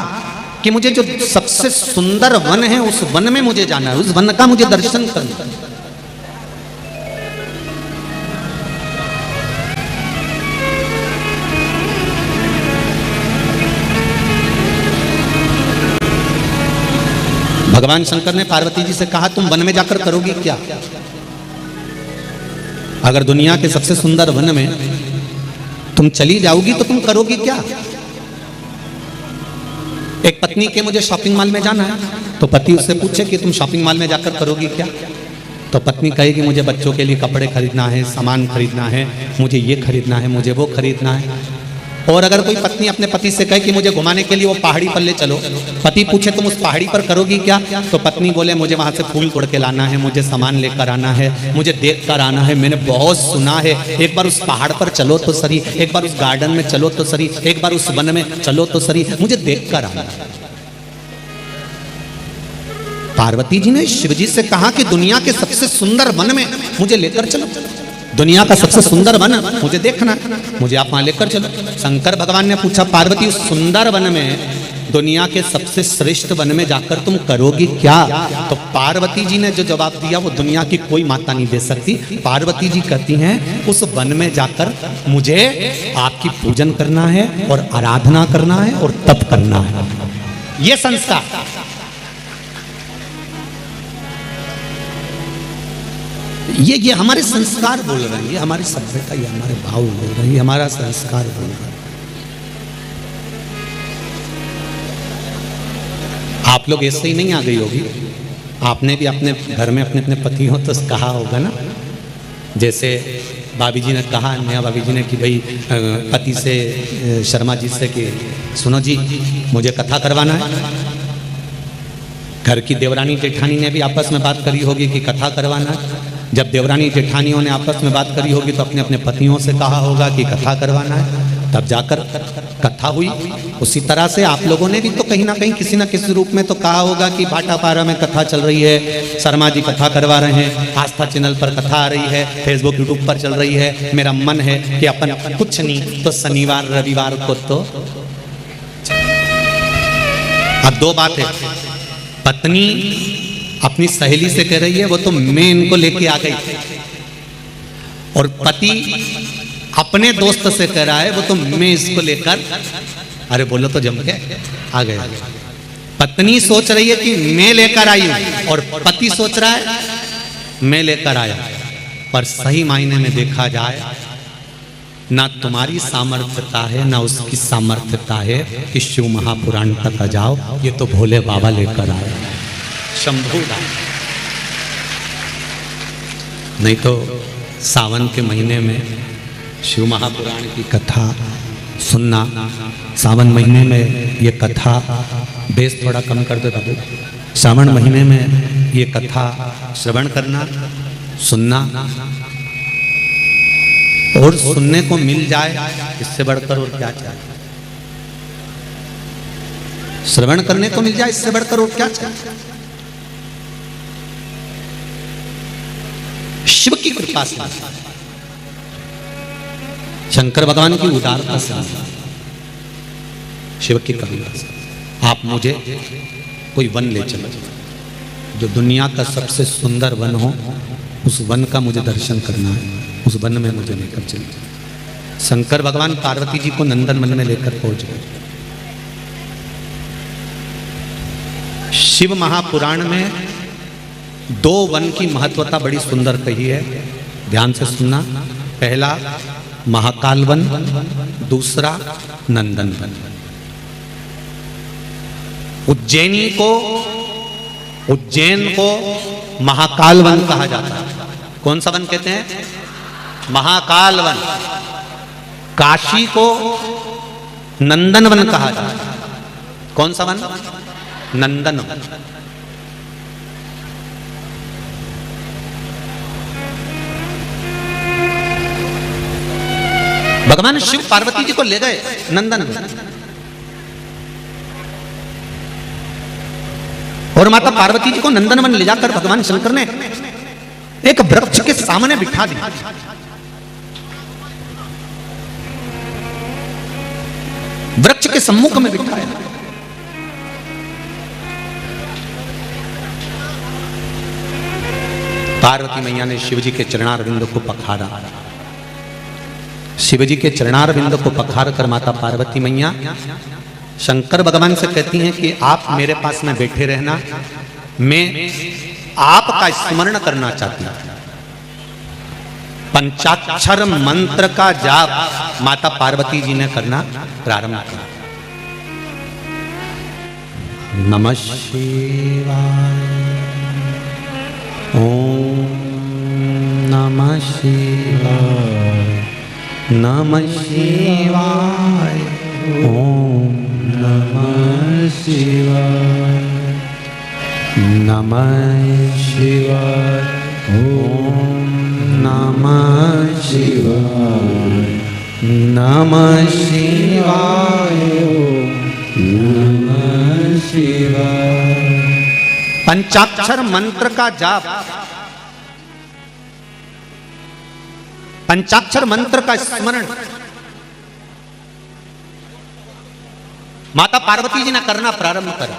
कि मुझे जो सबसे सुंदर वन है उस वन में मुझे जाना है, उस वन का मुझे दर्शन करना है। भगवान शंकर ने पार्वती जी से कहा, तुम वन में जाकर करोगी क्या? अगर दुनिया के सबसे सुंदर वन में तुम चली जाओगी तो तुम करोगी क्या? एक पत्नी के मुझे शॉपिंग मॉल में जाना है, तो पति उससे पूछे कि तुम शॉपिंग मॉल में जाकर करोगी क्या? तो पत्नी कहेगी मुझे बच्चों के लिए कपड़े खरीदना है, सामान खरीदना है, मुझे ये खरीदना है, मुझे वो खरीदना है। और अगर कोई पत्नी अपने पति से कहे कि मुझे घुमाने के लिए वो पहाड़ी पर ले चलो, पति पूछे तुम उस पहाड़ी पर करोगी क्या? तो पत्नी बोले मुझे वहां से फूल तोड़ के लाना है, मुझे सामान लेकर आना है, मुझे देख कर आना है, मैंने बहुत सुना है, एक बार उस पहाड़ पर चलो तो सही, एक बार उस गार्डन में चलो तो सही, एक बार उस वन में चलो तो सही, मुझे देख कर आना है। पार्वती जी ने शिवजी से कहा कि दुनिया के सबसे सुंदर वन में मुझे लेकर चलो, दुनिया का सबसे सुंदर वन मुझे देखना, मुझे आप वहां लेकर चलो। शंकर भगवान ने पूछा, पार्वती उस सुंदर वन में दुनिया के सबसे श्रेष्ठ वन में जाकर तुम करोगी क्या? तो पार्वती जी ने जो जवाब दिया वो दुनिया की कोई माता नहीं दे सकती। पार्वती जी कहती हैं उस वन में जाकर मुझे आपकी पूजन करना है और आराधना करना है और तप करना है। ये संस्कार ये हमारे संस्कार बोल रहे हैं, ये हमारी सभ्यता, ये हमारे भाव बोल रहे हैं, ये हमारा संस्कार बोल रहा है। आप लोग ऐसे ही नहीं आ गई होगी, आपने भी अपने घर में अपने अपने पति हो तो कहा होगा ना, जैसे भाभी जी ने कहा, नया भाभी जी ने कि भाई पति से, शर्मा जी से कि सुनो जी मुझे कथा करवाना है। घर की देवरानी जेठानी ने भी आपस में बात करी होगी कि कथा करवाना है। जब देवरानी जेठानियों ने आपस में बात करी होगी तो अपने अपने पतियों से कहा होगा कि कथा करवाना है, तब जाकर कथा हुई। उसी तरह से आप लोगों ने भी तो कहीं ना कहीं किसी न किसी रूप में तो कहा होगा कि भाटापारा में कथा चल रही है, शर्मा जी कथा करवा रहे हैं, आस्था चैनल पर कथा आ रही है, फेसबुक यूट्यूब पर चल रही है। मेरा मन है कि अपन कुछ नहीं तो शनिवार रविवार को तो। अब दो बात है, पत्नी अपनी सहेली से कह रही है वो तो मैं इनको लेके आ गई, और पति अपने दोस्त से कह रहा है वो तो मैं इसको लेकर, अरे बोलो तो जम के आ गए। पत्नी सोच रही है कि मैं लेकर आई हूं और पति सोच रहा है मैं लेकर आया। पर सही मायने में देखा जाए ना तुम्हारी सामर्थ्यता है ना उसकी सामर्थ्यता है कि शिव महापुराण तक आ जाओ, ये तो भोले बाबा लेकर आए, शंभू लाए। नहीं तो सावन के महीने में शिव महापुराण की कथा सुनना, सावन महीने में ये कथा, बेस थोड़ा कम कर दो बाबू, सावन महीने में ये कथा श्रवण करना, सुनना, और सुनने को मिल जाए इससे बढ़कर और क्या चाहिए। श्रवण करने को मिल जाए इससे बढ़कर और क्या चाहिए। शिव की कृपा से, शंकर भगवान की उदारता से, शिव की करुणा से आप मुझे कोई वन ले चलो, जो दुनिया का सबसे सुंदर वन हो, उस वन का मुझे दर्शन करना है, उस वन में मुझे लेकर चलिए। शंकर भगवान पार्वती जी को नंदन वन में लेकर पहुंच गए। शिव महापुराण में दो वन की महत्वता बड़ी सुंदर कही है, ध्यान से सुनना। पहला महाकाल वन, दूसरा नंदन वन। उज्जैन को महाकाल वन कहा जाता है। कौन सा वन कहते हैं? महाकाल वन। काशी को नंदन वन कहा जाता है। कौन सा वन? नंदन वन। भगवान शिव पार्वती जी को ले गए नंदन वन, और माता पार्वती जी को नंदन वन ले जाकर भगवान शंकर ने एक वृक्ष के सामने बिठा दिया। वृक्ष के सम्मुख में बिठाया। पार्वती मैया ने शिव जी के चरणारविंद को पखारा। शिव जी के चरणारविंद को पखार कर माता पार्वती मैया शंकर भगवान से कहती हैं कि आप मेरे पास में बैठे रहना, मैं आपका स्मरण करना चाहती हूं। पंचाक्षर मंत्र का जाप माता पार्वती जी ने करना प्रारंभ किया। नमः शिवाय, ओम नमः शिवाय, नमः शिवाय, ओम नमः शिवाय, नमः शिवाय, ओम नमः शिवाय, नमः शिवाय, नमः शिवाय। पंचाक्षर मंत्र का जाप, पंचाक्षर मंत्र का स्मरण माता पार्वती जी ने करना प्रारंभ करा।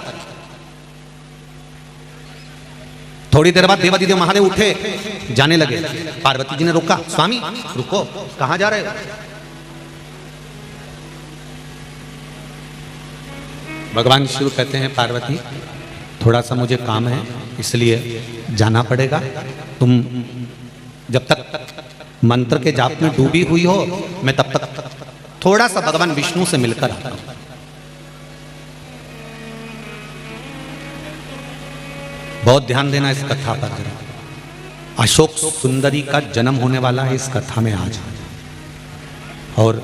थोड़ी देर बाद देवादिदेव महादेव उठे, जाने लगे। पार्वती जी ने रोका, स्वामी रुको, कहां जा रहे हो? भगवान शिव कहते हैं, पार्वती थोड़ा सा मुझे काम है, इसलिए जाना पड़ेगा। तुम जब तक मंत्र के जाप में डूबी हुई हो, मैं तब तक थोड़ा सा भगवान विष्णु से मिलकर आता हूं। बहुत ध्यान देना इस कथा पर जरा। अशोक सुंदरी का जन्म होने वाला है इस कथा में आज। और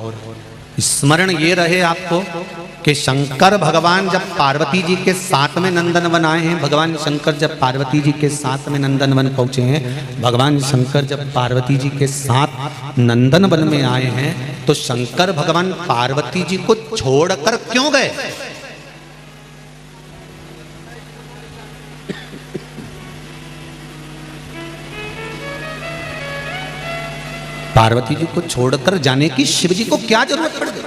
स्मरण ये रहे आपको कि शंकर भगवान जब पार्वती जी के साथ में नंदनवन आए हैं, भगवान शंकर जब पार्वती जी के साथ में नंदनवन पहुंचे हैं, भगवान शंकर जब पार्वती जी के साथ नंदनवन में आए हैं, तो शंकर भगवान पार्वती जी को छोड़कर क्यों गए? पार्वती जी को छोड़कर जाने की शिव जी को क्या जरूरत पड़ गई?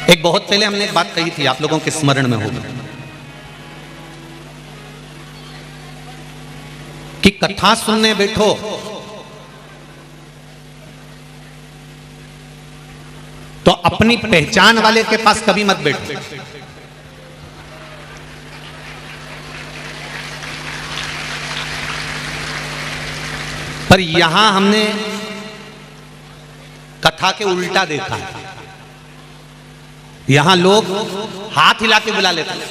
एक बहुत पहले हमने एक बात कही थी, आप लोगों के स्मरण में होगी, कि कथा सुनने बैठो तो अपनी पहचान वाले के पास कभी मत बैठो। पर यहां हमने कथा के उल्टा देखा है। यहां लोग हाथ हिला के बुला लेते हैं।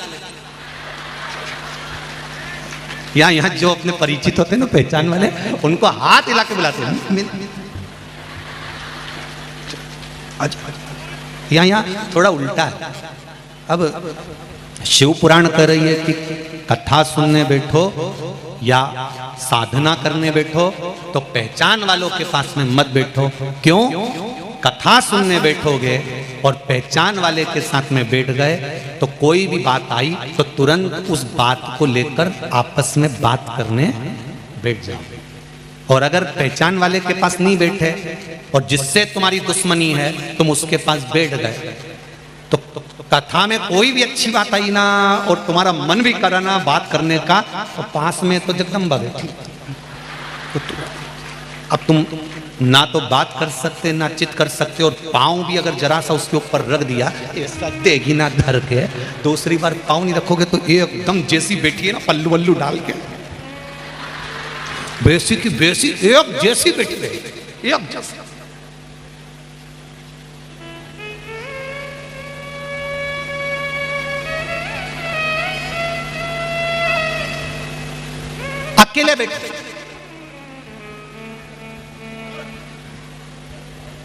यहां जो अपने परिचित होते हैं ना, पहचान वाले, उनको हाथ हिला के बुलाते हैं। यहां थोड़ा उल्टा है। अब शिव पुराण कह रही है कि कथा सुनने बैठो या साधना करने बैठो तो पहचान वालों के पास में मत बैठो। क्यों? कथा सुनने बैठोगे और पहचान वाले के साथ में बैठ गए तो कोई भी बात आई तो तुरंत उस बात को लेकर आपस में बात करने बैठ जाओ। और अगर पहचान वाले के पास नहीं बैठे और जिससे तुम्हारी दुश्मनी है तुम उसके पास बैठ गए तो कथा में कोई भी अच्छी बात आई ना और तुम्हारा मन भी कराना बात करने का, तो पास में तो जगदम्बा बैठी। तो अब तुम ना तो बात कर सकते ना चित कर सकते, और पाँव भी अगर जरा सा उसके ऊपर रख दिया ऐसा देगी ना धर के, दूसरी बार पाँव नहीं रखोगे तो एकदम जैसी बैठी है ना पल्लू वल्लू डाल के, बेसी की बेसी एक जैसी बैठी रहेगी, एक जैसी। अकेले बैठे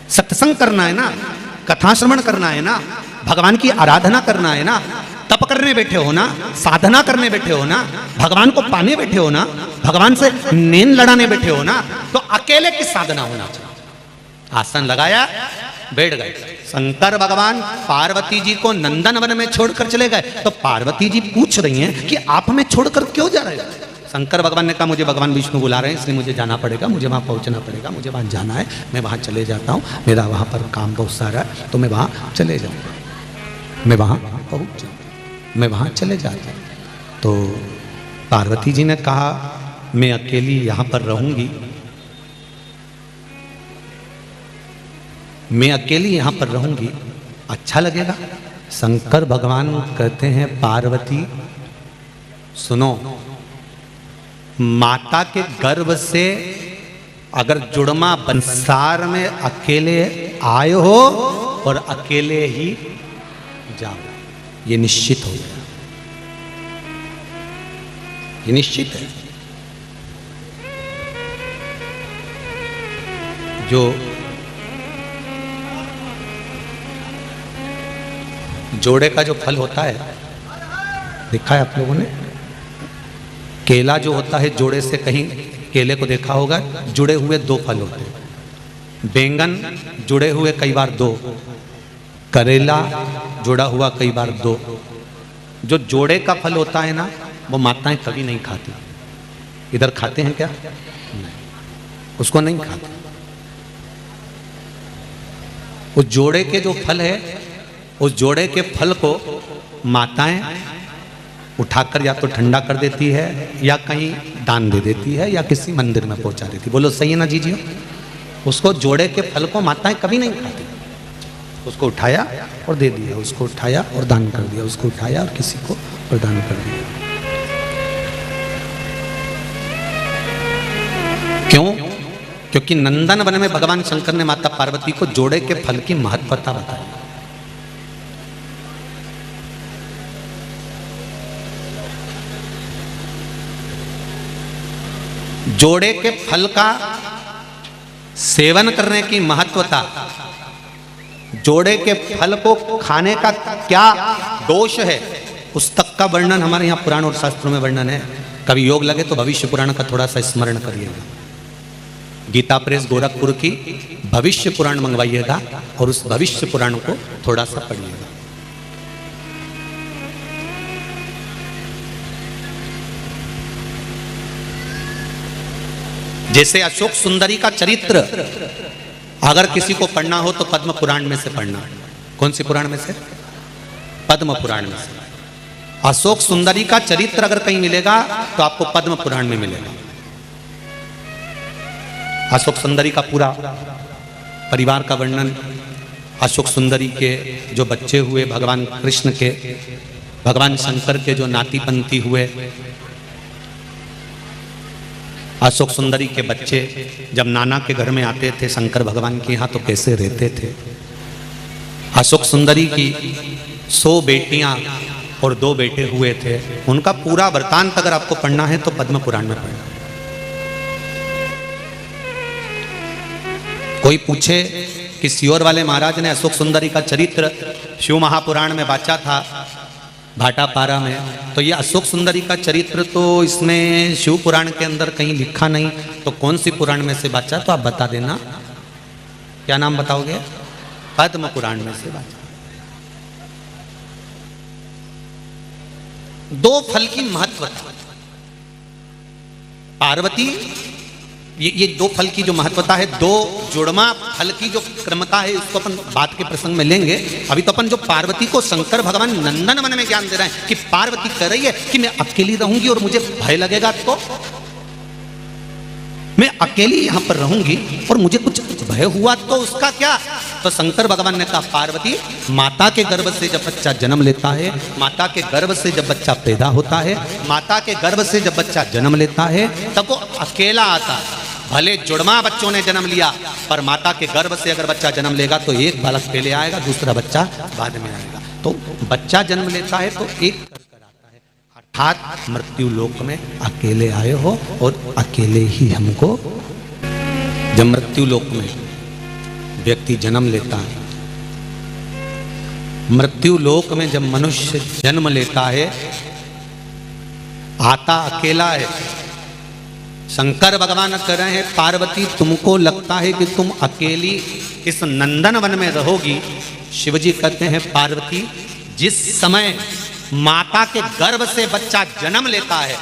सत्संग करना है ना, कथा श्रवण करना है ना, भगवान की आराधना करना है ना, तप करने बैठे हो ना, साधना करने बैठे हो ना, भगवान को पाने बैठे हो ना, भगवान से नींद लड़ाने बैठे हो ना, तो अकेले की साधना होना चाहिए। आसन लगाया, बैठ गए। शंकर भगवान पार्वती जी को नंदनवन में छोड़कर चले गए तो पार्वती जी पूछ रही हैं कि आप हमें छोड़कर क्यों जा रहे हो? शंकर भगवान ने कहा मुझे भगवान विष्णु बुला रहे हैं इसलिए मुझे जाना पड़ेगा, मुझे वहाँ पहुँचना पड़ेगा, मुझे वहाँ जाना है, मैं वहाँ चले जाता हूँ, मेरा वहाँ पर काम बहुत सारा है तो मैं वहाँ चले जाऊँगा, मैं वहाँ पहुँच जाऊँगा, मैं वहाँ चले जाता हूँ। तो पार्वती जी ने कहा मैं अकेली यहाँ पर रहूँगी, मैं अकेली यहाँ पर रहूँगी, अच्छा लगेगा? शंकर भगवान कहते हैं पार्वती सुनो, माता के गर्भ से अगर जुड़मा संसार में अकेले आए हो और अकेले ही जाओ, ये निश्चित हो गया, ये निश्चित है। जो जोड़े का जो फल होता है देखा है आप लोगों ने, केला जो होता है जोड़े से, कहीं केले को देखा होगा, जुड़े हुए दो फल होते हैं। बैंगन जुड़े हुए कई बार दो, करेला जुड़ा हुआ कई बार दो। जो जोड़े का फल होता है ना वो माताएं कभी नहीं खाती। इधर खाते हैं क्या? नहीं। उसको नहीं खाते। उस जोड़े के जो फल है, उस जोड़े के फल को माताएं उठाकर या तो ठंडा कर देती है या कहीं दान दे देती है या किसी मंदिर में पहुंचा देती। बोलो सही है ना जीजियो? उसको जोड़े के फल को माताएं कभी नहीं खाती। उसको उठाया और दे दिया, उसको उठाया और दान कर दिया, उसको उठाया और किसी को प्रदान कर दिया। क्यों? क्योंकि नंदन वन में भगवान शंकर ने माता पार्वती को जोड़े के फल की महत्वता बताई। जोड़े के फल का सेवन करने की महत्वता, जोड़े के फल को खाने का क्या दोष है, उस तक का वर्णन हमारे यहाँ पुराण और शास्त्रों में वर्णन है। कभी योग लगे तो भविष्य पुराण का थोड़ा सा स्मरण करिएगा। गीता प्रेस गोरखपुर की भविष्य पुराण मंगवाइएगा और उस भविष्य पुराण को थोड़ा सा पढ़िएगा। जैसे अशोक सुंदरी का चरित्र अगर किसी को पढ़ना हो तो पद्म पुराण में से पढ़ना। कौन सी पुराण में से? पद्म पुराण में से। अशोक सुंदरी का चरित्र अगर कहीं मिलेगा तो आपको पद्म पुराण में मिलेगा। अशोक सुंदरी का पूरा परिवार का वर्णन, अशोक सुंदरी के जो बच्चे हुए भगवान कृष्ण के, भगवान शंकर के जो नाती पंथी हुए, अशोक सुंदरी के बच्चे जब नाना के घर में आते थे शंकर भगवान के यहाँ तो कैसे रहते थे। अशोक सुंदरी की 100 बेटियां और 2 बेटे हुए थे। उनका पूरा वृतांत अगर आपको पढ़ना है तो पद्म पुराण में पढ़ना। कोई पूछे कि सियोर वाले महाराज ने अशोक सुंदरी का चरित्र शिव महापुराण में बाचा था भाटापारा में, तो ये अशोक सुंदरी का चरित्र तो इसमें शिव पुराण के अंदर कहीं लिखा नहीं, तो कौन सी पुराण में से बाचा? तो आप बता देना। क्या नाम बताओगे? पद्म पुराण में से बाचा। 2 फल की महत्वता। पार्वती, ये 2 फल की जो महत्वता है, 2 जुड़मा फल की जो क्रमता है, इसको अपन बात के प्रसंग में लेंगे। अभी तो अपन जो पार्वती को शंकर भगवान नंदन वन में ज्ञान दे रहे हैं कि पार्वती कह रही है कि मैं अकेली रहूंगी और मुझे भय लगेगा, तो मैं अकेली यहां पर रहूंगी और मुझे कुछ भय हुआ तो उसका क्या? तो शंकर भगवान ने कहा पार्वती, माता के गर्भ से जब बच्चा जन्म लेता है, माता के गर्भ से जब बच्चा पैदा होता है, माता के गर्भ से जब बच्चा जन्म लेता है तब वो अकेला आता है। भले जुड़मा बच्चों ने जन्म लिया, पर माता के गर्भ से अगर बच्चा जन्म लेगा तो एक बालक पहले आएगा, दूसरा बच्चा बाद में आएगा। तो बच्चा जन्म लेता है तो एक कर आता है, अर्थात मृत्यु लोक में अकेले आए हो और अकेले ही हमको, जब मृत्यु लोक में व्यक्ति जन्म लेता है, मृत्यु लोक में जब मनुष्य जन्म लेता है, आता अकेला है। शंकर भगवान कह रहे हैं पार्वती, तुमको लगता है कि तुम अकेली इस नंदन वन में रहोगी। शिवजी कहते हैं पार्वती, जिस समय माता के गर्भ से बच्चा जन्म लेता है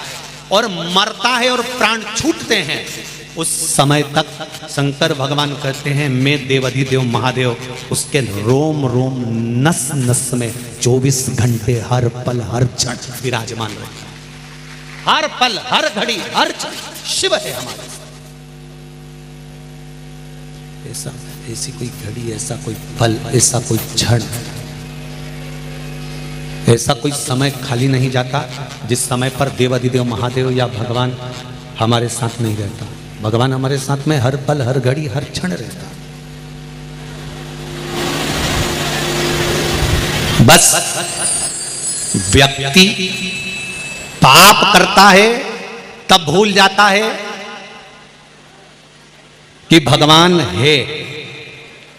और मरता है और प्राण छूटते हैं, उस समय तक शंकर भगवान कहते हैं मैं देवाधिदेव महादेव उसके रोम रोम नस नस में 24 घंटे हर पल हर क्षण विराजमान रहे। हर पल हर घड़ी हर क्षण शिव है हमारे साथ। ऐसी कोई घड़ी, ऐसा कोई पल, ऐसा कोई क्षण, ऐसा कोई समय खाली नहीं जाता जिस समय पर देवाधिदेव महादेव या भगवान हमारे साथ नहीं रहता। भगवान हमारे साथ में हर पल हर घड़ी हर क्षण रहता। बस व्यक्ति पाप करता है तब भूल जाता है कि भगवान है।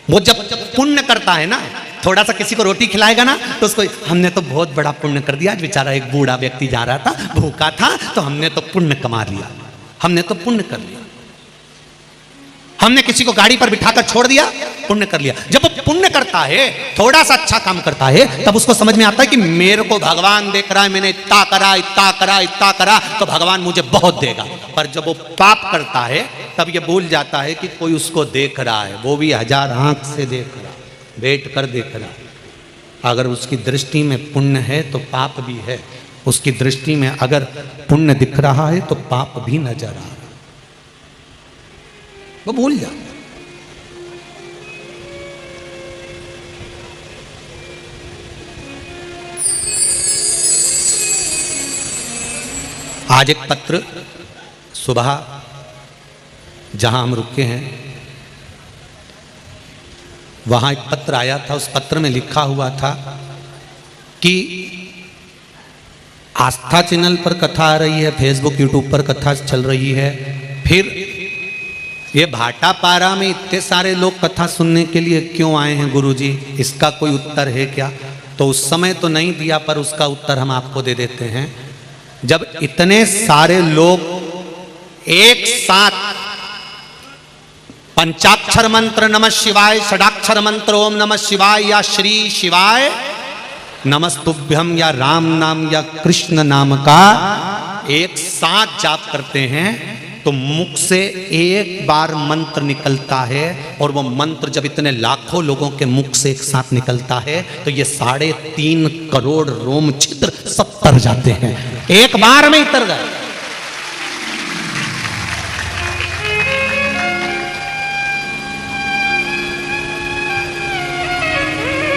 वो जब पुण्य करता है ना, थोड़ा सा किसी को रोटी खिलाएगा ना तो उसको हमने तो बहुत बड़ा पुण्य कर दिया। आज बेचारा एक बूढ़ा व्यक्ति जा रहा था, भूखा था, तो हमने तो पुण्य कमा लिया, हमने तो पुण्य कर लिया। हमने किसी को गाड़ी पर बिठाकर छोड़ दिया, पुण्य कर लिया। जब वो पुण्य करता है, थोड़ा सा अच्छा काम करता है, तब उसको समझ में आता है कि मेरे को भगवान देख रहा है, मैंने इतना करा इतना करा इतना करा तो भगवान मुझे बहुत देगा। पर जब वो पाप करता है तब ये भूल जाता है कि कोई उसको देख रहा है, वो भी 1000 आंख से देख रहा है, बैठ कर देख रहा है। अगर उसकी दृष्टि में पुण्य है तो पाप भी है, उसकी दृष्टि में अगर पुण्य दिख रहा है तो पाप भी नजर आ रहा है, वो भूल जाता है। आज एक पत्र सुबह जहां हम रुके हैं वहां एक पत्र आया था। उस पत्र में लिखा हुआ था कि आस्था चैनल पर कथा आ रही है, फेसबुक यूट्यूब पर कथा चल रही है, फिर ये भाटापारा में इतने सारे लोग कथा सुनने के लिए क्यों आए हैं गुरुजी, इसका कोई उत्तर है क्या? तो उस समय तो नहीं दिया, पर उसका उत्तर हम आपको दे देते हैं। जब इतने सारे लोग एक साथ पंचाक्षर मंत्र नमः शिवाय, षडाक्षर मंत्र ओम नमः शिवाय या श्री शिवाय नमस्तुभ्यम या राम नाम या कृष्ण नाम का एक साथ जाप करते हैं तो मुख से एक बार मंत्र निकलता है, और वो मंत्र जब इतने लाखों लोगों के मुख से एक साथ निकलता है तो ये 3.5 करोड़ रोम छिद्र सब तर जाते हैं, एक बार में ही तर गए।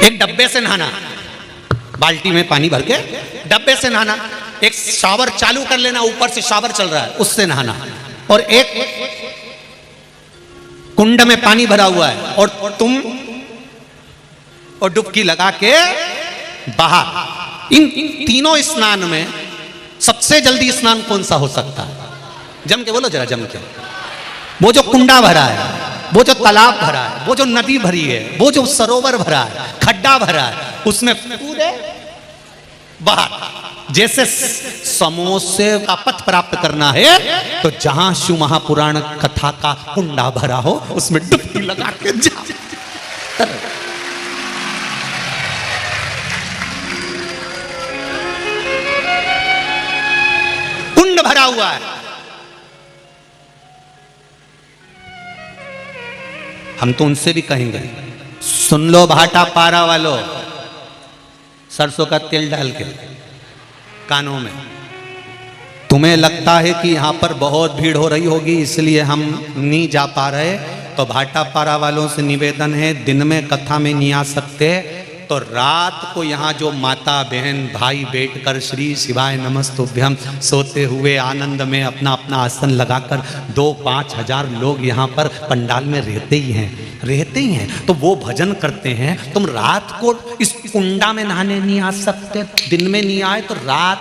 एक डब्बे से नहाना, बाल्टी में पानी भर के डब्बे से नहाना, एक शावर चालू कर लेना, ऊपर से शावर चल रहा है उससे नहाना, और एक कुंड में पानी भरा हुआ है और तुम और डुबकी लगा के बाहर। इन तीनों स्नान में सबसे जल्दी स्नान कौन सा हो सकता है? जम के बोलो जरा, जम के। वो जो कुंडा भरा है, वो जो तालाब भरा है, वो जो नदी भरी है, वो जो सरोवर भरा है, खड्डा भरा है, उसमें पूरे बाहर। जैसे समोसे का पथ प्राप्त करना है तो जहां शिव महापुराण कथा का कुंडा भरा हो उसमें डुबकी लगा के जाओ। कुंड भरा हुआ है, हम तो उनसे भी कहेंगे सुन लो भाटापारा वालों, सरसों का तेल डाल के कानों में। तुम्हें लगता है कि यहाँ पर बहुत भीड़ हो रही होगी इसलिए हम नहीं जा पा रहे, तो भाटापारा वालों से निवेदन है, दिन में कथा में नहीं आ सकते तो रात को यहाँ जो माता बहन भाई बैठकर श्री शिवाय नमस्तुभ्यम सोते हुए आनंद में अपना अपना आसन लगाकर 2-5 हजार लोग यहाँ पर पंडाल में रहते ही हैं, तो वो भजन करते हैं। तुम रात को इस कुंडा में नहाने नहीं आ सकते, दिन में नहीं आए तो रात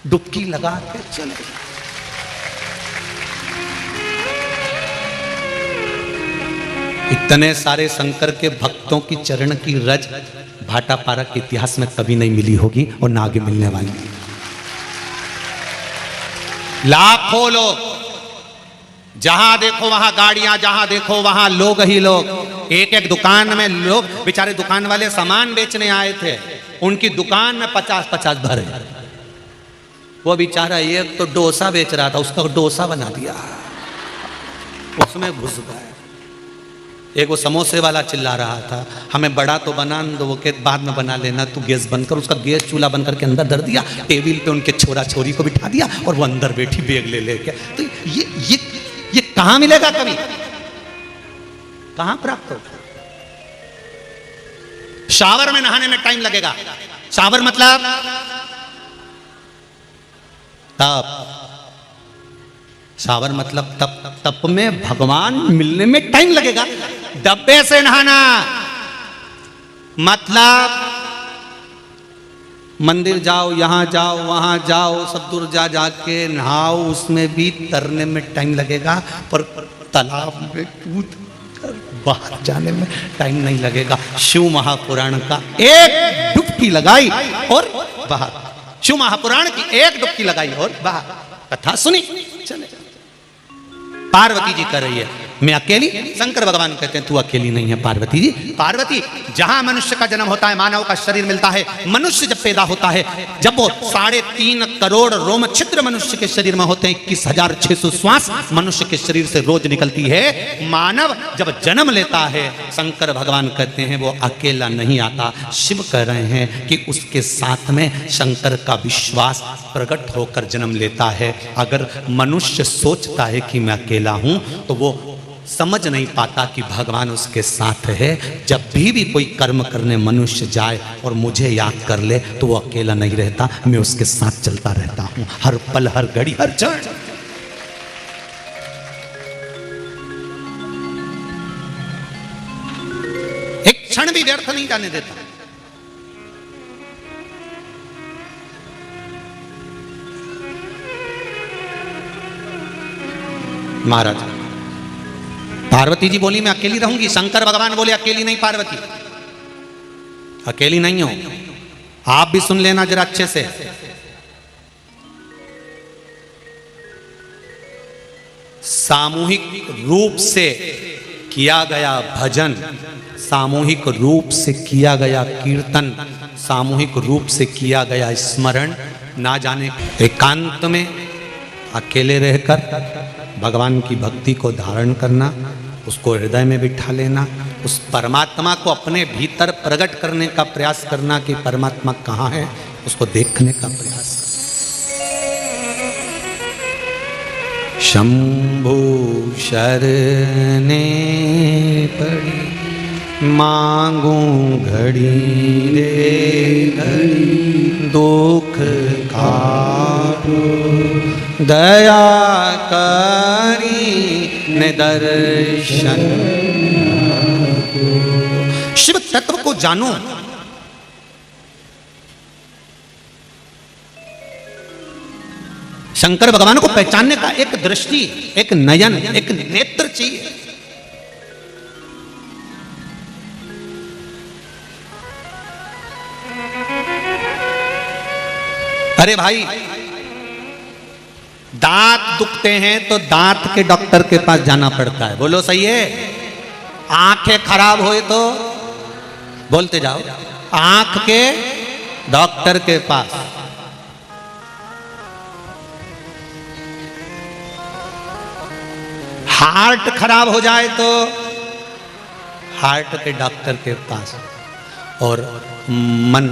डुबकी लगा के चले। इतने सारे शंकर के भक्तों की चरण की रज भाटापारा के इतिहास में कभी नहीं मिली होगी और ना आगे मिलने वाली। लाखों लोग, जहां देखो वहां गाड़ियां, जहां देखो वहां लोग ही लोग। एक दुकान में लोग, बेचारे दुकान वाले सामान बेचने आए थे, उनकी दुकान में 50-50 भरे। वो बेचारा एक तो डोसा बेच रहा था, उसका डोसा बना दिया, उसमें घुस गए। एक वो समोसे वाला चिल्ला रहा था, हमें बड़ा तो बना दो, वो के बाद में बना लेना, तू गैस बंद कर। उसका गैस चूल्हा बंद करके अंदर धर दिया, टेबल पे उनके छोरा छोरी को बिठा दिया और वो अंदर बैठी बैग ले लेके। तो ये कहां मिलेगा, कभी कहां प्राप्त होगा? शावर में नहाने में टाइम लगेगा। शावर मतलब तप, शावर मतलब तप। तप में भगवान मिलने में टाइम लगेगा। डब्बे से नहाना मतलब मंदिर जाओ, यहां जाओ, वहां जाओ, सब दूर जाके नहाओ, उसमें भी तरने में टाइम लगेगा, पर तालाब में कूद कर बाहर जाने में टाइम नहीं लगेगा। शिव महापुराण का एक डुबकी लगाई और बाहर, शिव महापुराण की एक डुबकी लगाई और बाहर, कथा सुनी, चले। पार्वती जी कर रही है, मैं अकेली? शंकर भगवान कहते हैं तू अकेली नहीं है पार्वती जी। पार्वती, जहां मनुष्य का जन्म होता है, मानव का शरीर मिलता है, मनुष्य जब पैदा होता है, जब वो 3.5 करोड़ रोम छिद्र मनुष्य के शरीर में होते हैं, 21,600 श्वास मनुष्य के शरीर से रोज निकलती है। मानव जब जन्म लेता है, शंकर भगवान कहते हैं वो अकेला नहीं आता। शिव कह रहे हैं कि उसके साथ में शंकर का विश्वास प्रकट होकर जन्म लेता है। अगर मनुष्य सोचता है कि मैं अकेला हूं तो वो समझ नहीं पाता कि भगवान उसके साथ है। जब भी कोई कर्म करने मनुष्य जाए और मुझे याद कर ले तो वो अकेला नहीं रहता, मैं उसके साथ चलता रहता हूं, हर पल, हर घड़ी, हर क्षण। एक क्षण भी व्यर्थ नहीं जाने देता। महाराज, पार्वती जी बोली मैं अकेली रहूंगी। शंकर भगवान बोले अकेली नहीं पार्वती, अकेली नहीं हो। आप भी सुन लेना जरा अच्छे से। सामूहिक रूप से किया गया भजन, सामूहिक रूप से किया गया कीर्तन, सामूहिक रूप से किया गया स्मरण, ना जाने एकांत में अकेले रहकर भगवान की भक्ति को धारण करना, उसको हृदय में बिठा लेना, उस परमात्मा को अपने भीतर प्रकट करने का प्रयास करना कि परमात्मा कहाँ है, उसको देखने का प्रयास। शंभु शरणे पड़ी मांगू घड़ी रे घड़ी, दुख काटो दया करी निदर्शन। शिव तत्व को जानो। शंकर भगवान को पहचानने का एक दृष्टि, एक नयन, एक नेत्र चाहिए। अरे भाई, दांत दुखते हैं तो दांत के डॉक्टर के पास जाना पड़ता है, बोलो सही है। आंखें खराब हुए तो बोलते जाओ, आंख के डॉक्टर के पास। हार्ट खराब हो जाए तो हार्ट के डॉक्टर के पास, और मन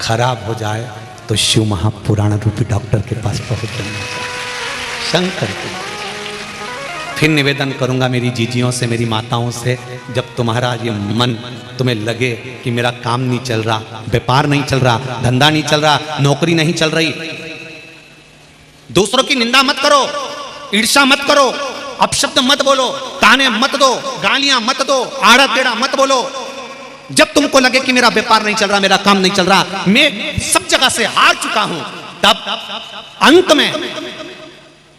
खराब हो जाए तो शिव महापुराण रूपी डॉक्टर के पास पहुंच जाना चाहिए, शंकर के। फिर निवेदन करूंगा मेरी जीजियों से, मेरी माताओं से, जब तुम्हारा ये मन तुम्हें लगे कि मेरा काम नहीं चल रहा, व्यापार नहीं चल रहा, धंधा नहीं चल रहा, नौकरी नहीं चल रही, दूसरों की निंदा मत करो, ईर्ष्या मत करो, अपशब्द मत बोलो, ताने मत दो, गालियां मत दो, आड़ा टेढ़ा मत बोलो। जब तुमको लगे कि मेरा व्यापार नहीं चल रहा, मेरा काम नहीं चल रहा, मैं सब जगह से हार चुका हूं, तब अंत में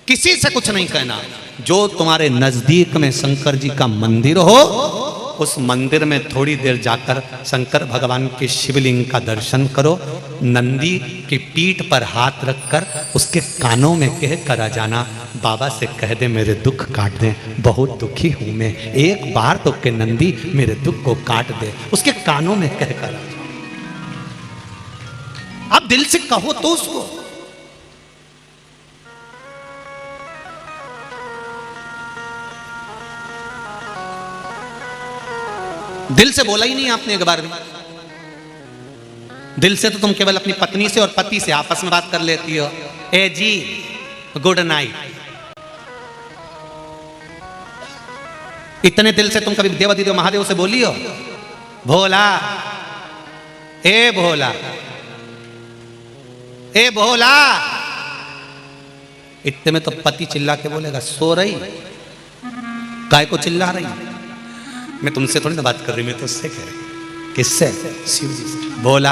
किसी से कुछ नहीं कहना। जो तुम्हारे नजदीक में शंकर जी का मंदिर हो, उस मंदिर में थोड़ी देर जाकर शंकर भगवान के शिवलिंग का दर्शन करो। नंदी की पीठ पर हाथ रखकर उसके कानों में कह कर आ जाना, बाबा से कह दे मेरे दुख काट दे, बहुत दुखी हूं मैं, एक बार तो के नंदी मेरे दुख को काट दे, उसके कानों में कह कर आ जाओ। आप दिल से कहो तो उसको। दिल से बोला ही नहीं आपने एक बार भी। दिल से तो तुम केवल अपनी पत्नी से और पति से आपस में बात कर लेती हो, ए जी गुड नाइट। इतने दिल से तुम कभी देवाधिदेव महादेव से बोली हो, भोला ए भोला ए भोला? इतने में तो पति चिल्ला के बोलेगा, सो रही काय को चिल्ला रही? मैं तुमसे थोड़ी ना बात कर रही, मैं तो उससे कह रही। किससे? शिव जी से। भोला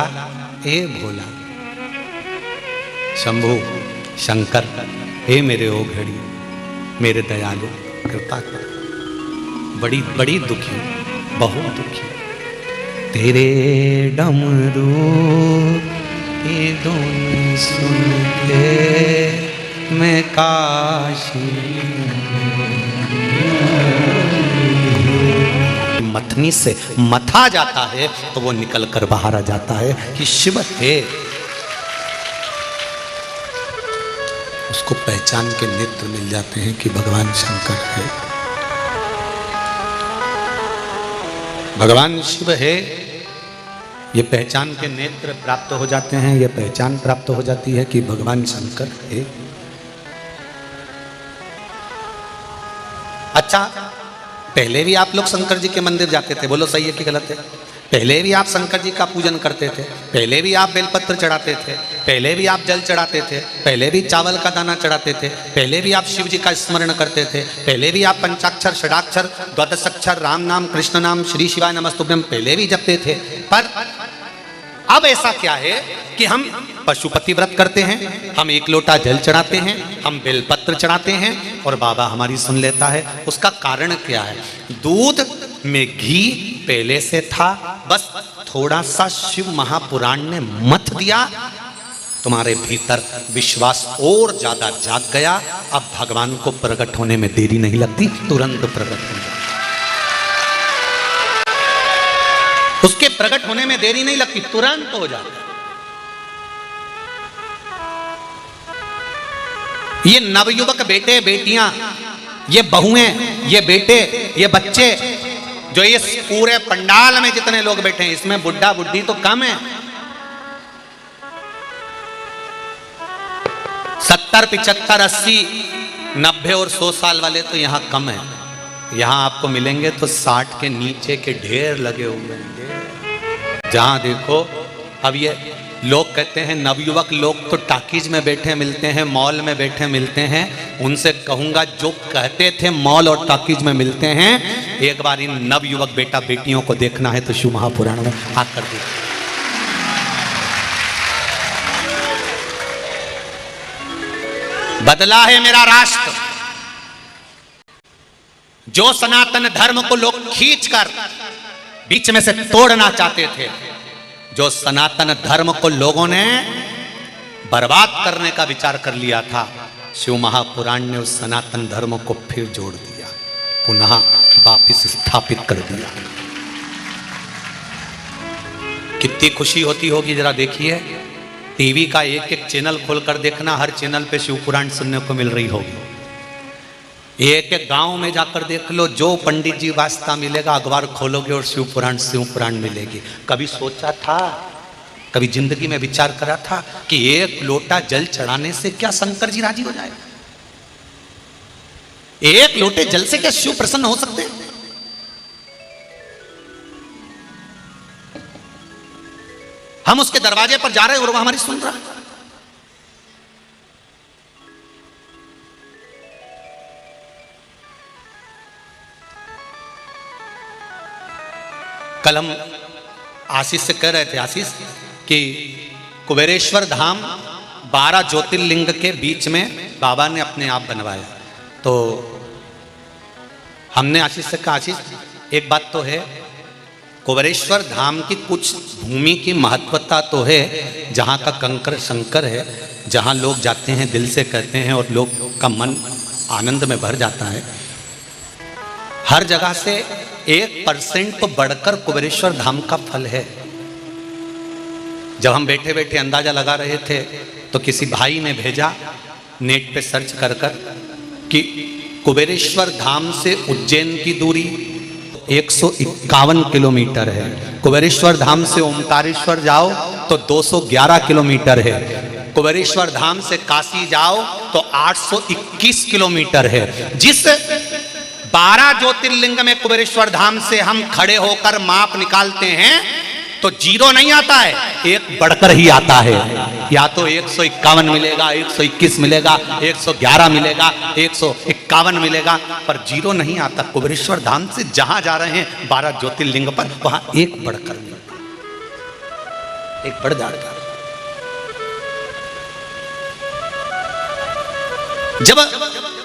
ए भोला, शंभु शंकर, हे मेरे ओ घड़ी, मेरे दयालु कृपा कर, बड़ी बड़ी दुखी, बहुत दुखी। तेरे डमरू ये धुन सुन के में काशी। मथनी से मथा जाता है तो वो निकल कर बाहर आ जाता है कि शिव है। उसको पहचान के नेत्र मिल जाते हैं कि भगवान शंकर है, भगवान शिव है। ये पहचान के नेत्र प्राप्त हो जाते हैं, ये पहचान प्राप्त हो जाती है कि भगवान शंकर है। अच्छा, पहले भी आप लोग शंकर जी के मंदिर जाते थे, बोलो सही है कि गलत है? पहले भी आप शंकर जी का पूजन करते थे, पहले भी आप बेलपत्र चढ़ाते थे, पहले भी आप जल चढ़ाते थे, पहले भी चावल का दाना चढ़ाते थे, पहले भी आप शिव जी का स्मरण करते थे, पहले भी आप पंचाक्षर, षडाक्षर, द्वादशाक्षर, राम नाम, कृष्ण नाम, श्री शिवाय नमस्तुभ्यम पहले भी जपते थे। पर अब ऐसा क्या है कि हम पशुपति व्रत करते हैं, हम एक लोटा जल चढ़ाते हैं, हम बेलपत्र चढ़ाते हैं और बाबा हमारी सुन लेता है। उसका कारण क्या है? दूध में घी पहले से था, बस थोड़ा सा शिव महापुराण ने मत दिया, तुम्हारे भीतर विश्वास और ज्यादा जाग गया। अब भगवान को प्रकट होने में देरी नहीं लगती, तुरंत प्रकट हो जाता। उसके प्रकट होने में देरी नहीं लगती, तुरंत हो जाता। ये नवयुवक बेटे बेटियां, ये बहुएं, ये बेटे, ये बच्चे, जो ये पूरे पंडाल में जितने लोग बैठे हैं, इसमें बुढ़ा बुढ़ी तो कम है। 70, 75, 80, 90 और 100 साल वाले तो यहां कम है। यहां आपको मिलेंगे तो 60 के नीचे के ढेर लगे हुए हैं। जहां देखो, अब ये लोग कहते हैं नवयुवक लोग तो टाकीज में बैठे मिलते हैं, मॉल में बैठे मिलते हैं। उनसे कहूंगा जो कहते थे मॉल और टाकीज में मिलते हैं, एक बार इन नवयुवक बेटा बेटियों को देखना है तो शिव महापुराण में आकर देखो। बदला है मेरा राष्ट्र। जो सनातन धर्म को लोग खींचकर बीच में से तोड़ना चाहते थे, जो सनातन धर्म को लोगों ने बर्बाद करने का विचार कर लिया था, शिव महापुराण ने उस सनातन धर्म को फिर जोड़ दिया, पुनः वापिस स्थापित कर दिया। कितनी खुशी होती होगी जरा देखिए। टीवी का एक एक चैनल खोलकर देखना, हर चैनल पे शिव पुराण सुनने को मिल रही होगी। एक एक गांव में जाकर देख लो, जो पंडित जी वास्ता मिलेगा, अखबार खोलोगे और शिव पुराण मिलेगी। कभी सोचा था, कभी जिंदगी में विचार करा था कि एक लोटा जल चढ़ाने से क्या शंकर जी राजी हो जाए? एक लोटे जल से क्या शिव प्रसन्न हो सकते हैं? हम उसके दरवाजे पर जा रहे हैं और वो हमारी सुन रहा है। कल हम आशीष से कह रहे थे, आशीष, कि कुबेरेश्वर धाम 12 ज्योतिर्लिंग के बीच में बाबा ने अपने आप बनवाया। तो हमने आशीष से कहा, आशीष एक बात तो है, कुबेरेश्वर धाम की कुछ भूमि की महत्वता तो है, जहाँ का कंकर शंकर है, जहाँ लोग जाते हैं दिल से कहते हैं और लोग का मन आनंद में भर जाता है। हर जगह से 1% तो बढ़कर कुबेरेश्वर धाम का फल है। जब हम बैठे बैठे अंदाजा लगा रहे थे तो किसी भाई ने भेजा नेट पे सर्च कर कि कुबेरेश्वर धाम से उज्जैन की दूरी 151 किलोमीटर है, कुबेरेश्वर धाम से ओमकारेश्वर जाओ तो 211 किलोमीटर है, कुबेरेश्वर धाम से काशी जाओ तो 821 किलोमीटर है। जिस 12 ज्योतिर्लिंग में कुबेरेश्वर धाम से हम खड़े होकर माप निकालते हैं तो 0 नहीं आता है, एक बढ़कर ही आता है। या तो 151 मिलेगा, 121 मिलेगा, 111 मिलेगा, 151 मिलेगा, पर 0 नहीं आता। कुबेरेश्वर धाम से जहां जा रहे हैं 12 ज्योतिर्लिंग पर, वहां एक बढ़कर मिलता, एक बढ़ जाता। जब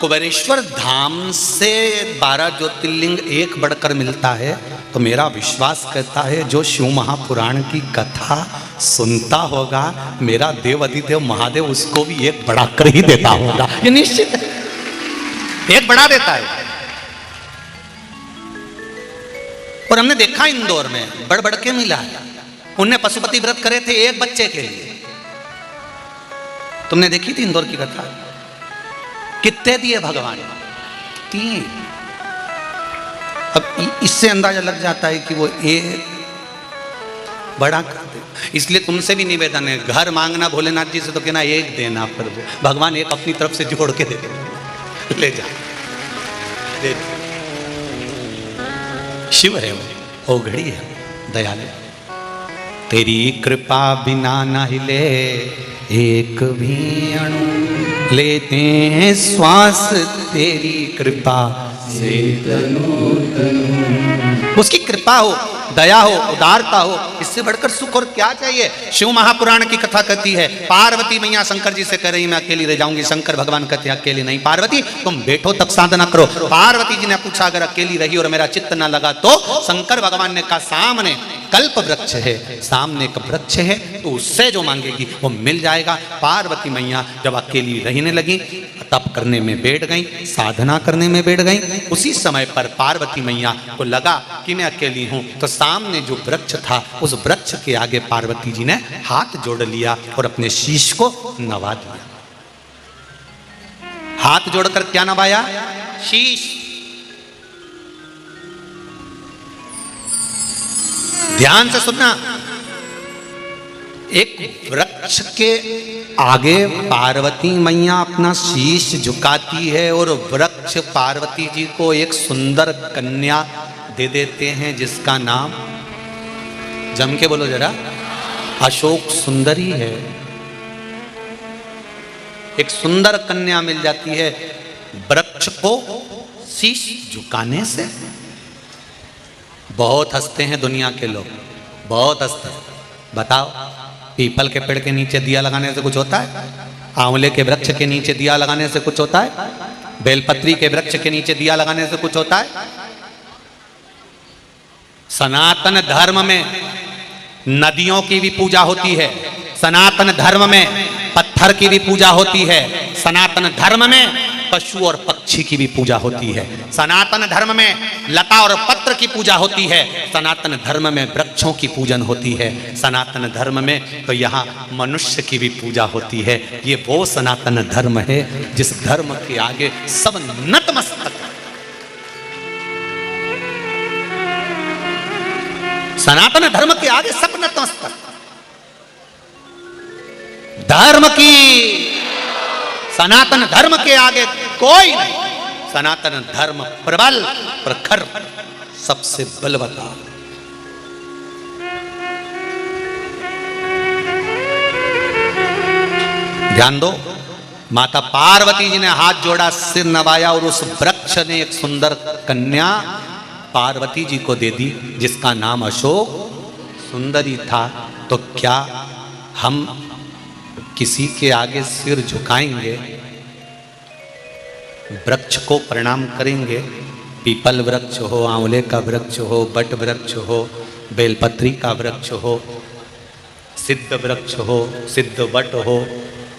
कुबेरेश्वर धाम से 12 ज्योतिर्लिंग एक बढ़कर मिलता है तो मेरा विश्वास कहता है जो शिव महापुराण की कथा सुनता होगा, मेरा देव अधिदेव महादेव उसको भी एक बढ़ाकर ही देता होगा, ये निश्चित है, एक बढ़ा देता है। और हमने देखा इंदौर में बढ़ बढ़ के मिला है। उनने पशुपति व्रत करे थे एक बच्चे के लिए। तुमने देखी थी इंदौर की कथा? कितने दिए भगवान? 3। अब इससे अंदाजा लग जाता है कि वो एक बड़ा कर दे। इसलिए तुमसे भी निवेदन है, घर मांगना भोलेनाथ जी से तो कहना एक देना, पर भगवान एक अपनी तरफ से जोड़ के दे दे, ले जा, दे। शिव है वो घड़ी है दयालु। तेरी कृपा बिना न हिले एक भी अणु, लेते हैं श्वास तेरी कृपा से तनु तनु। उसकी कृपा हो, दया हो, उदारता हो, इससे बढ़कर सुख और क्या चाहिए? शिव महापुराण की कथा कहती है पार्वती मैया शंकर जी से कह रही मैं अकेली रह जाऊंगी। शंकर भगवान कहते हैं अकेली नहीं पार्वती, तुम बैठो तब साधना करो। पार्वती जी ने पूछा अगर अकेली रही और मेरा चित्त ना लगा तो? शंकर भगवान ने कहा सामने कल्प वृक्ष है, सामने एक वृक्ष है, तो उससे जो मांगेगी वो मिल जाएगा। पार्वती मैया जब अकेली रहने लगी, तप करने में बैठ गई, साधना करने में बैठ गई। उसी समय पर पार्वती मैया को लगा कि मैं अकेली हूं, तो सामने जो वृक्ष था उस वृक्ष के आगे पार्वती जी ने हाथ जोड़ लिया और अपने शीश को नवा दिया। हाथ जोड़कर क्या नवाया? शीश। ध्यान से सुनना, एक वृक्ष के आगे पार्वती मैया अपना शीश झुकाती है और वृक्ष पार्वती जी को एक सुंदर कन्या दे देते हैं जिसका नाम, जम के बोलो जरा, अशोक सुंदरी है। एक सुंदर कन्या मिल जाती है वृक्ष को शीश झुकाने से। बहुत हंसते हैं दुनिया के लोग, बहुत हंसते हैं। बताओ पीपल के पेड़ के नीचे दिया लगाने से कुछ होता है? आंवले के वृक्ष के नीचे दिया लगाने से कुछ होता है? बेलपत्री के वृक्ष के नीचे दिया लगाने से कुछ होता है? सनातन धर्म में नदियों की भी पूजा होती है, सनातन धर्म में पत्थर की भी पूजा होती है, सनातन धर्म में पशु और पक्षी की भी पूजा होती है, सनातन धर्म में लता और पत्र की पूजा होती है, सनातन धर्म में वृक्षों की पूजन होती है, सनातन धर्म में तो यहाँ मनुष्य की भी पूजा होती है। ये वो सनातन धर्म है जिस धर्म के आगे सब नतमस्तक। सनातन धर्म के आगे सब नतमस्तक। धर्म की, सनातन धर्म के आगे कोई नहीं। सनातन धर्म प्रबल प्रखर सबसे बलवता। ध्यान दो, माता पार्वती जी ने हाथ जोड़ा, सिर नवाया और उस वृक्ष ने एक सुंदर कन्या पार्वती जी को दे दी जिसका नाम अशोक सुंदरी था। तो क्या हम किसी के आगे सिर झुकाएंगे, वृक्ष को प्रणाम करेंगे? पीपल वृक्ष हो, आंवले का वृक्ष हो, बट वृक्ष हो, बेलपत्री का वृक्ष हो, सिद्ध वृक्ष हो, सिद्ध बट हो,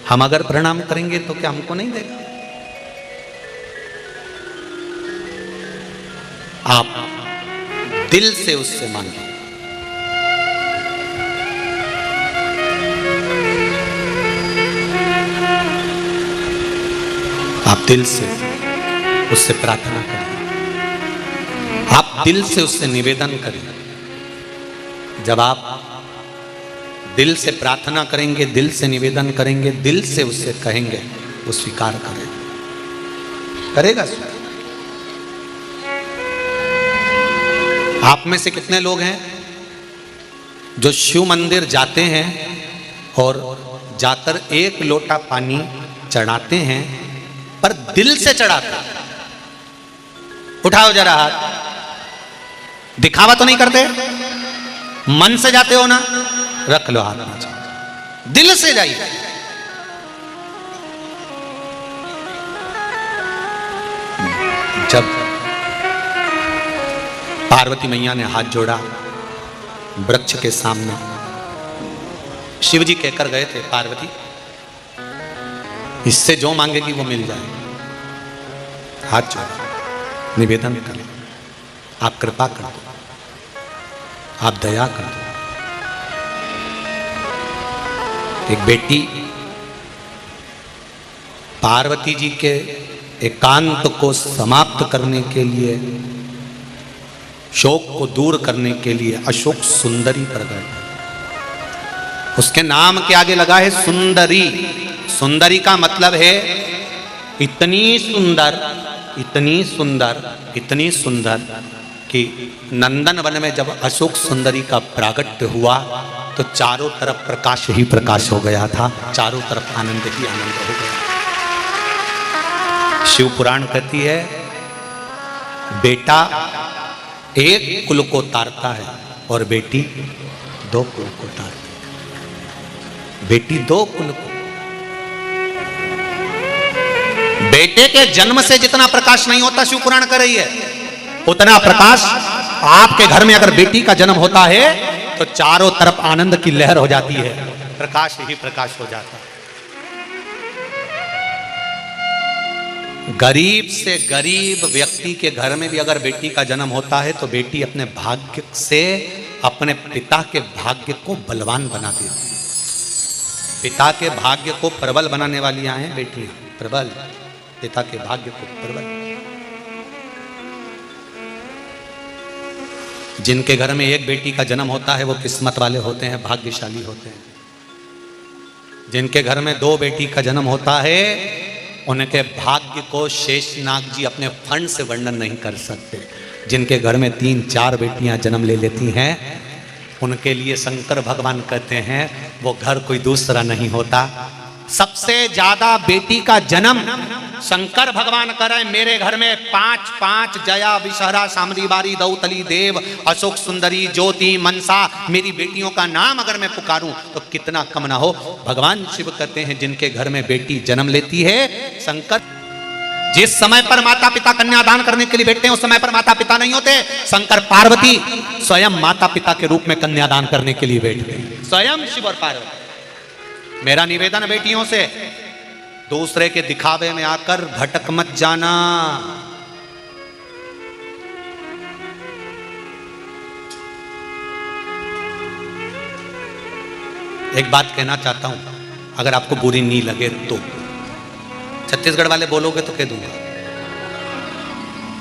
हम अगर प्रणाम करेंगे तो क्या हमको नहीं देगा? आप दिल से उससे मांगे। आप दिल से उससे प्रार्थना करें, आप दिल से उससे निवेदन करें। जब आप दिल से प्रार्थना करेंगे, दिल से निवेदन करेंगे, दिल से उससे कहेंगे, वो स्वीकार करेगा। आप में से कितने लोग हैं जो शिव मंदिर जाते हैं और जाकर एक लोटा पानी चढ़ाते हैं, पर दिल से चढ़ाते? उठाओ जरा हाथ। दिखावा तो नहीं करते? मन से जाते हो ना? रख लो हाथ नीचे, दिल से जाइए। जब पार्वती मैया ने हाथ जोड़ा वृक्ष के सामने। शिव जी कहकर गए थे, पार्वती इससे जो मांगेगी वो मिल जाए। हाथ जोड़ा, निवेदन करें, आप कृपा कर दो, आप दया कर दो। एक बेटी पार्वती जी के एकांत को समाप्त करने के लिए, शोक को दूर करने के लिए अशोक सुंदरी प्रकट। उसके नाम के आगे लगा है सुंदरी। सुंदरी का मतलब है इतनी सुंदर, इतनी सुंदर, इतनी सुंदर कि नंदन वन में जब अशोक सुंदरी का प्रागट्य हुआ तो चारों तरफ प्रकाश ही प्रकाश हो गया था, चारों तरफ आनंद ही आनंद हो गया। शिव पुराण कहती है बेटा एक कुल को तारता है और बेटी दो कुल को तारती है। बेटी दो कुल को। बेटे के जन्म से जितना प्रकाश नहीं होता, शिव पुराण कर रही है, उतना प्रकाश आपके घर में अगर बेटी का जन्म होता है तो चारों तरफ आनंद की लहर हो जाती है, प्रकाश ही प्रकाश हो जाता है। गरीब से गरीब व्यक्ति के घर में भी अगर बेटी का जन्म होता है तो बेटी अपने भाग्य से अपने पिता के भाग्य को बलवान बना देती है। पिता के भाग्य को प्रबल बनाने वाली हैं बेटियां, प्रबल, पिता के भाग्य को प्रबल। जिनके घर में एक बेटी का जन्म होता है वो किस्मत वाले होते हैं, भाग्यशाली होते हैं। जिनके घर में दो बेटी का जन्म होता है उनके भाग्य को शेषनाग जी अपने फंड से वर्णन नहीं कर सकते। जिनके घर में 3-4 बेटियां जन्म ले लेती हैं उनके लिए शंकर भगवान कहते हैं वो घर कोई दूसरा नहीं होता। सबसे ज्यादा बेटी का जन्म शंकर भगवान कर रहे। मेरे घर में 5 जया, विषहरा, सामरी, बारी, दौतली, देव, अशोक सुंदरी, ज्योति, मनसा, मेरी बेटियों का नाम अगर मैं पुकारूं तो कितना कम ना हो। भगवान शिव कहते हैं जिनके घर में बेटी जन्म लेती है, शंकर जिस समय पर माता पिता कन्यादान करने के लिए बैठते हैं उस समय पर माता पिता नहीं होते। शंकर पार्वती स्वयं माता पिता के रूप में कन्यादान करने के लिए बैठते हैं, स्वयं शिव और पार्वती। मेरा निवेदन बेटियों से, दूसरे के दिखावे में आकर भटक मत जाना। एक बात कहना चाहता हूं, अगर आपको बुरी नहीं लगे तो। छत्तीसगढ़ वाले बोलोगे तो कह दूंगा,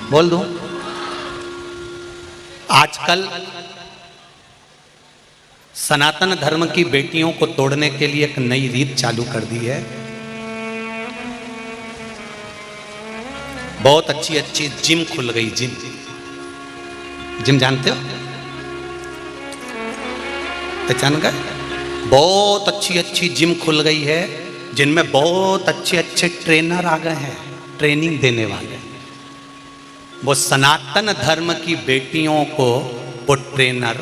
बोल दूं। आजकल सनातन धर्म की बेटियों को तोड़ने के लिए एक नई रीत चालू कर दी है। बहुत अच्छी अच्छी जिम खुल गई। जिम जानते हो, पहचान गए? बहुत अच्छी अच्छी जिम खुल गई है जिनमें बहुत अच्छे अच्छे ट्रेनर आ गए हैं, ट्रेनिंग देने वाले। वो सनातन धर्म की बेटियों को वो ट्रेनर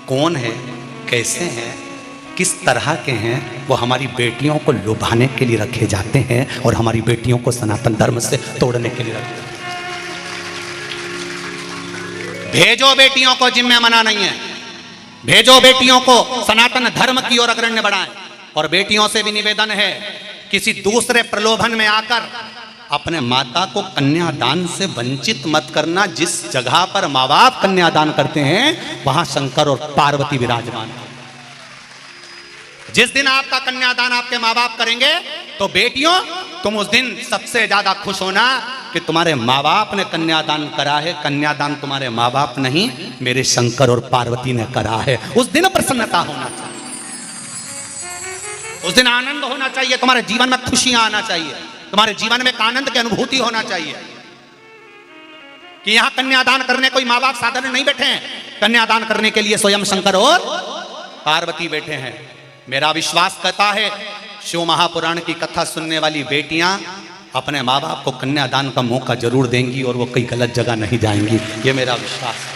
कौन है, कैसे हैं, किस तरह के हैं, वो हमारी बेटियों को लुभाने के लिए रखे जाते हैं और हमारी बेटियों को सनातन धर्म से तोड़ने के लिए रखे जाते हैं। भेजो बेटियों को, जिम में मना नहीं है। भेजो बेटियों को सनातन धर्म की ओर अग्रण्य बढ़ाएं। और बेटियों से भी निवेदन है, किसी दूसरे प्रलोभन में आकर अपने माता को कन्यादान से वंचित मत करना। जिस जगह पर माँ बाप कन्यादान करते हैं वहां शंकर और पार्वती विराजमान। जिस दिन आपका कन्यादान आपके माँ बाप करेंगे तो बेटियों तुम उस दिन सबसे ज्यादा खुश होना कि तुम्हारे माँ बाप ने कन्यादान करा है। कन्यादान तुम्हारे माँ बाप नहीं, मेरे शंकर और पार्वती ने करा है। उस दिन प्रसन्नता होना चाहिए, उस दिन आनंद होना चाहिए, तुम्हारे जीवन में खुशियां आना चाहिए, तुम्हारे जीवन में एक आनंद की अनुभूति होना चाहिए कि यहां कन्यादान करने कोई माँ बाप साधारण नहीं बैठे हैं। कन्यादान करने के लिए स्वयं शंकर और पार्वती बैठे हैं। मेरा विश्वास कहता है शिव महापुराण की कथा सुनने वाली बेटियां अपने माँ बाप को कन्यादान का मौका जरूर देंगी और वो कोई गलत जगह नहीं जाएंगी, ये मेरा विश्वास है।